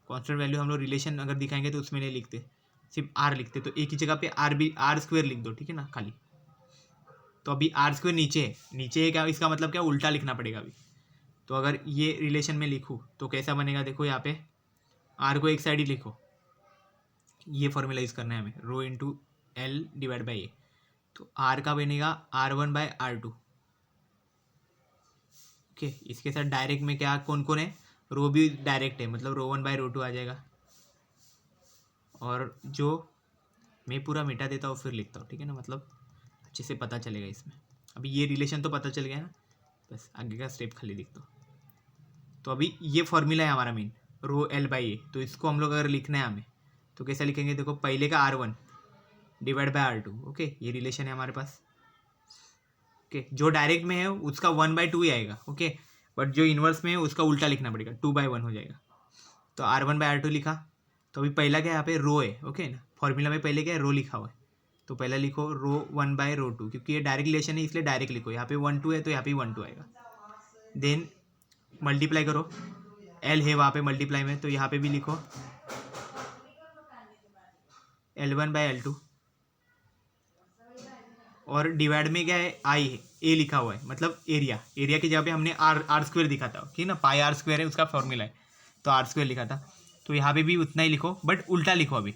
कॉन्स्टेंट वैल्यू हम लोग रिलेशन अगर दिखाएंगे तो उसमें नहीं लिखते, सिर्फ आर लिखते। तो एक ही जगह पे आर स्क्वायर लिख दो, ठीक है ना, खाली। तो अभी आर स्क्वायर नीचे है क्या, इसका मतलब क्या, उल्टा लिखना पड़ेगा अभी। तो अगर ये रिलेशन में लिखूँ तो कैसा बनेगा, देखो यहाँ पे आर को एक साइड ही लिखो, ये फॉर्मूला यूज़ करना है हमें, rho into L divide by ए। तो आर का बनेगा R1/R2, ओके। इसके साथ डायरेक्ट में क्या कौन कौन है, रो भी डायरेक्ट है, मतलब रो 1/रो 2 आ जाएगा। और जो मैं पूरा मिटा देता हूँ फिर लिखता हूँ, ठीक है ना, मतलब अच्छे से पता चलेगा इसमें। अभी ये रिलेशन तो पता चल गया ना, बस आगे का स्टेप खाली लिख दो। तो अभी ये फॉर्मूला है हमारा मेन, रो एल बाई ए। तो इसको हम लोग अगर लिखना है हमें तो कैसा लिखेंगे, देखो पहले का R1 divide by R2, okay. ये रिलेशन है हमारे पास, ओके। जो डायरेक्ट में है उसका 1/2 ही आएगा, ओके। बट जो इन्वर्स में है उसका उल्टा लिखना पड़ेगा, 2/1 हो जाएगा। तो R1/R2 लिखा। तो अभी पहला क्या यहाँ पे रो है, ओके ना। फॉर्मूला में पहले क्या है, रो लिखा हुआ है, तो पहला लिखो रो 1/रो 2, क्योंकि ये डायरेक्ट रिलेशन है इसलिए डायरेक्ट लिखो। यहाँ पे 1/2 है तो यहाँ पे 1/2 आएगा। देन मल्टीप्लाई करो, एल है वहाँ पे मल्टीप्लाई में, तो यहाँ पे भी लिखो L1/L2, और डिवाइड में क्या है, आई है, ए लिखा हुआ है, मतलब एरिया की जगह पे हमने आर स्क्वायर दिखा था, ठीक है ना। पाई आर स्क्वायर है उसका फॉर्मूला है, तो आर स्क्वायर लिखा था। तो यहाँ पे भी उतना ही लिखो, बट उल्टा लिखो अभी,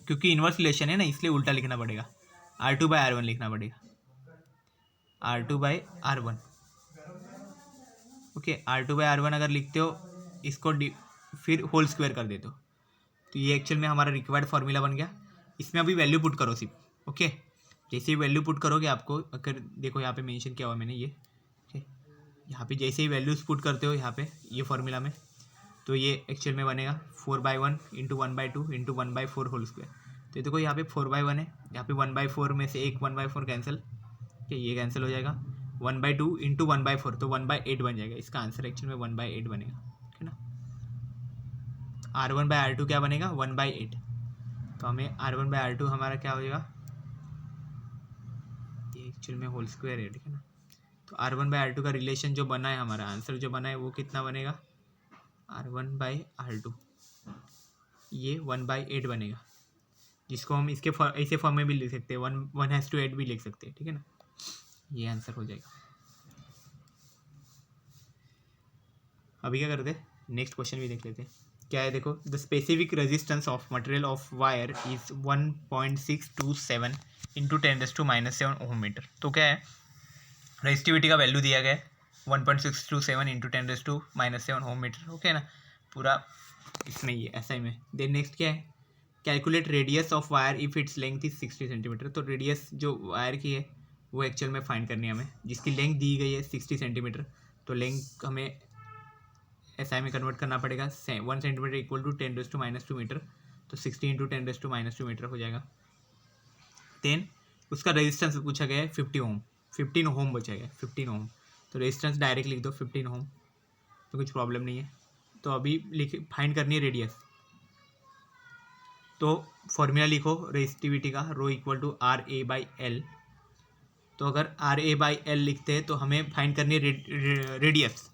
क्योंकि इन्वर्स रिलेशन है ना इसलिए उल्टा लिखना पड़ेगा। R2/R1 लिखना पड़ेगा, R2/R1, ओके। R2/R1 अगर लिखते हो इसको फिर होल स्क्वायर कर देते हो, तो ये एक्चुअल में हमारा रिक्वायर्ड फार्मूला बन गया। इसमें अभी वैल्यू पुट करो सिर्फ, ओके। जैसे ही वैल्यू पुट करोगे आपको, अगर देखो यहाँ पे मेंशन किया हुआ मैंने ये, ओके। यहाँ पे जैसे ही वैल्यूज़ पुट करते हो यहाँ पे ये फार्मूला में, तो ये एक्चुअल में बनेगा 4/1 इंटू 1/2 इंटू 1/4 होल स्क्वायर। तो देखो यहाँ पे 4/1 है, यहाँ पे 1/4 में से एक 1/4 कैंसिल, ठीक है, ये कैंसिल हो जाएगा। 1/2 इंटू 1/4 तो 1/8 बन जाएगा। इसका आंसर एक्चुअल में 1/8 बनेगा, ठीक है ना। R1/R2 क्या बनेगा, 1/8। तो हमें R1/R2 हमारा क्या हो जाएगा, ये एक्चुअल में होल स्क्वायर है, ठीक है ना। तो R1/R2 का रिलेशन जो बना है, हमारा आंसर जो बना है वो कितना बनेगा, R1/R2 ये 1/8 बनेगा, जिसको हम इसके ऐसे फॉर्म में भी लिख सकते हैं, 1:8 भी लिख सकते हैं, ठीक है ना। ये आंसर हो जाएगा। अभी क्या करते हैं, नेक्स्ट क्वेश्चन भी देख लेते हैं। क्या है, देखो, the specific resistance of material of wire is 1.627 into 10⁻⁻7 ohm metre. तो क्या है, रेजिस्टिविटी का वैल्यू दिया गया है 1.627 इंटू 10⁻⁻7 ओम मीटर, ओके ना, पूरा इसमें ये ऐसा ही में। देन नेक्स्ट क्या है, calculate radius of wire if its length is 60 centimetre. तो रेडियस जो वायर की है वो एक्चुअल में फाइंड करनी है हमें, जिसकी लेंथ दी गई है 60 सेंटीमीटर। तो लेंथ हमें SI में कन्वर्ट करना पड़ेगा। 1 सेंटीमीटर इक्वल टू 10⁻² मीटर, तो 60 इंटू 10⁻² मीटर हो जाएगा। देन उसका रेजिस्टेंस पूछा गया है 50 ओम, 15 ओम बचेगा 15 ओम। तो रेजिस्टेंस डायरेक्ट लिख दो 15 ओम, तो कुछ प्रॉब्लम नहीं है। तो अभी फाइंड करनी है रेडियस। तो फॉर्मूला लिखो रेजिस्टिविटी का, रो इक्वल टू RA/L। तो अगर RA/L लिखते हैं तो हमें फाइंड करनी है रेडियस,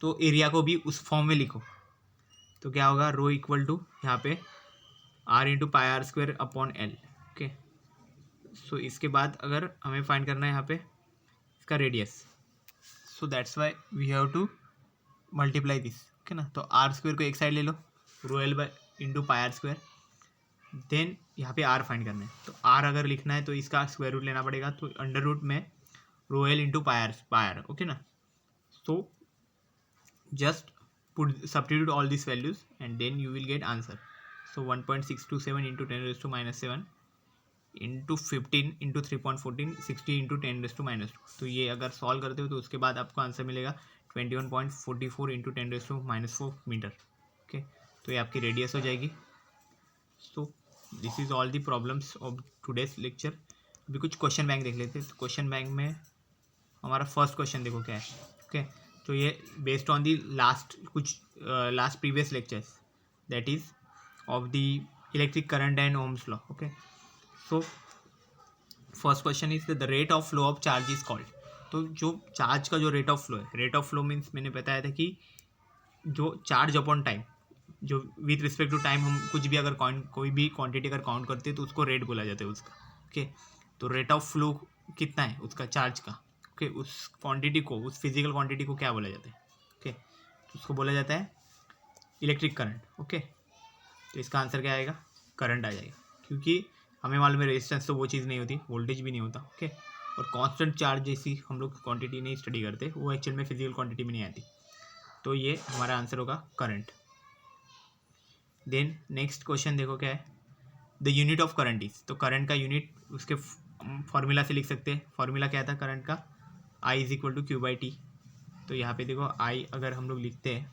तो एरिया को भी उस फॉर्म में लिखो। तो क्या होगा, रो इक्वल टू यहाँ पे R into πr² L। Okay, so इसके बाद अगर हमें फाइंड करना है यहाँ पे इसका radius, so that's why we have to multiply this. Okay ना, तो R² को एक साइड ले लो, rho L into πr²। Then यहाँ पे R फाइंड करना है, तो R अगर लिखना है तो इसका स्क्वायर रूट लेना पड़ेगा, तो अंडर रूट में रो L इंटू πr। ओके ना, so just substitute all these values and then you will get answer. So 1.627 into 10⁻⁻7 into 15 into 3.14 60 into 10⁻²। तो ये अगर सॉल्व करते हो तो उसके बाद आपको आंसर मिलेगा 21.44 into 10⁻⁴ मीटर। ओके, तो ये आपकी रेडियस हो जाएगी। So this is all the problems of today's lecture. अभी कुछ क्वेश्चन बैंक देख लेते हैं। तो क्वेश्चन बैंक में हमारा फर्स्ट क्वेश्चन देखो क्या है। ओके, तो ये based on the last previous lectures, that is of the electric current and Ohm's law. Okay, so first question is the rate of flow of charge is called. तो जो charge का जो rate of flow है, rate of flow means मैंने बताया था कि जो चार्ज अपॉन टाइम, जो विथ रिस्पेक्ट टू टाइम हम कुछ भी अगर कोई भी क्वांटिटी अगर काउंट करते हैं तो उसको रेट बोला जाता है उसका। ओके, तो रेट ऑफ फ्लो कितना है उसका चार्ज का। ओके, उस क्वांटिटी को, उस फिजिकल क्वांटिटी को क्या बोला जाता है। ओके, तो उसको बोला जाता है इलेक्ट्रिक करंट। ओके, तो इसका आंसर क्या आएगा, करंट आ जाएगा, क्योंकि हमें मालूम है रेजिस्टेंस तो वो चीज़ नहीं होती, वोल्टेज भी नहीं होता। ओके, और कांस्टेंट चार्ज जैसी हम लोग क्वांटिटी नहीं स्टडी करते, वो एक्चुअल में फिजिकल क्वांटिटी में नहीं आती। तो ये हमारा आंसर होगा करंट। देन नेक्स्ट क्वेश्चन देखो क्या है, the unit of current is. तो करंट का यूनिट उसके फॉर्मूला से लिख सकते हैं। फॉर्मूला क्या था करंट का, I is equal to Q/T। तो यहाँ पे देखो I अगर हम लोग लिखते हैं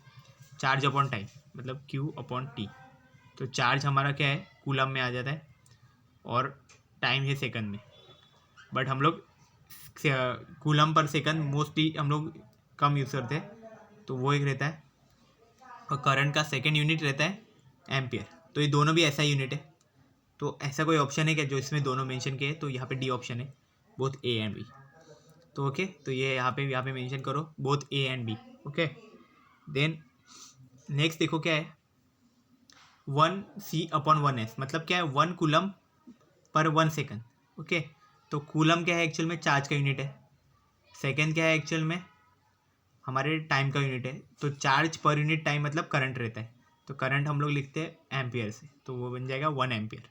चार्ज अपॉन टाइम, मतलब Q/T। तो चार्ज हमारा क्या है, कूलम में आ जाता है और टाइम है सेकंड में। बट हम लोग कूलम पर सेकंड मोस्टली हम लोग कम यूज़ करते हैं, तो वो एक रहता है। और करंट का सेकंड यूनिट रहता है एम्पियर। तो ये दोनों भी ऐसा यूनिट है। तो ऐसा कोई ऑप्शन है क्या जो इसमें दोनों मेंशन किए, तो यहाँ पे डी ऑप्शन है, बोथ A एंड B। तो ओके, तो ये यहाँ पे मेंशन करो both A and B। Okay, then next देखो क्या है, 1C/1S, मतलब क्या है 1 कूलम पर 1 सेकंड। ओके, तो कूलम क्या है एक्चुअल में चार्ज का यूनिट है, सेकंड क्या है एक्चुअल में हमारे टाइम का यूनिट है। तो चार्ज पर यूनिट टाइम मतलब करंट रहता है, तो करंट हम लोग लिखते हैं एम्पियर से, तो वो बन जाएगा 1 एम्पियर।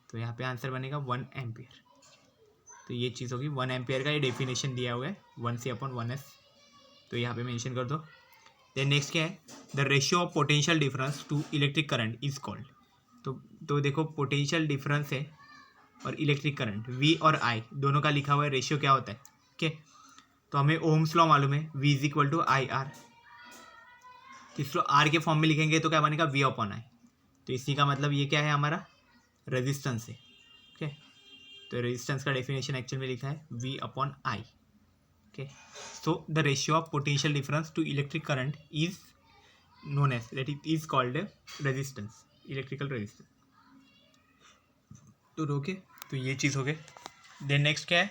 तो यहाँ पे आंसर बनेगा 1 एम्पियर। तो ये चीज़ होगी 1 एम्पियर का, ये डेफिनेशन दिया हुआ है 1C/1S, तो यहाँ पे मेंशन कर दो। देन नेक्स्ट क्या है, the ratio of potential difference to electric current is called. तो देखो पोटेंशियल डिफरेंस है और इलेक्ट्रिक करंट V और I दोनों का लिखा हुआ है, रेशियो क्या होता है। ओके, तो हमें ओम्स लॉ मालूम है, V is equal to IR। इसको R के फॉर्म में लिखेंगे तो क्या बनेगा V/I। तो इसी का मतलब ये क्या है हमारा रेजिस्टेंस है। ओके, तो रेजिस्टेंस का डेफिनेशन एक्चुअल में लिखा है V/I। Okay, so the ratio of potential difference to electric current is known as, that it is called resistance, electrical resistance. तो ओके, तो ये चीज़ हो गई। देन नेक्स्ट क्या है,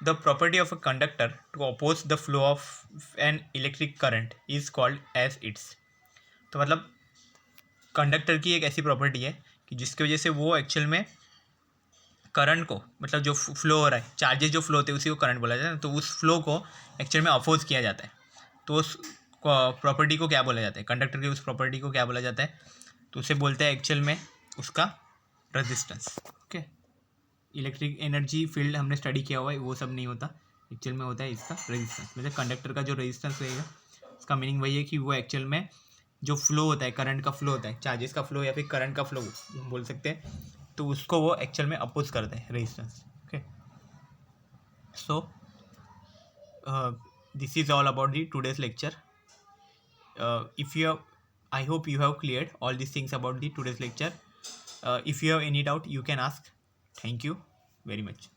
the property of a conductor to oppose the flow of an electric current is called as its. तो मतलब कंडक्टर की एक ऐसी प्रॉपर्टी है कि जिसकी वजह से वो एक्चुअल में करंट को, मतलब जो फ्लो हो रहा है, चार्जेस जो फ्लो होते हैं उसी को करंट बोला जाता है, तो उस फ्लो को एक्चुअल में अपोज किया जाता है। तो उस प्रॉपर्टी को क्या बोला जाता है, कंडक्टर की उस प्रॉपर्टी को क्या बोला जाता है, तो उसे बोलते हैं एक्चुअल में उसका resistance. Okay, electric energy field हमने स्टडी किया हुआ है, वो सब नहीं होता, एक्चुअल में होता है इसका रेजिस्टेंस। मतलब कंडक्टर का जो रेजिस्टेंस रहेगा उसका मीनिंग वही है कि वो एक्चुअल में जो फ्लो होता है, करंट का फ्लो होता है, चार्जेस का फ्लो या फिर करंट का फ्लो बोल सकते हैं, तो उसको वो एक्चुअल में अपोज करता है resistance. Okay, So this is all about the today's lecture. If you have, I hope you have cleared all these things about the today's lecture. If you have any doubt, you can ask. Thank you very much.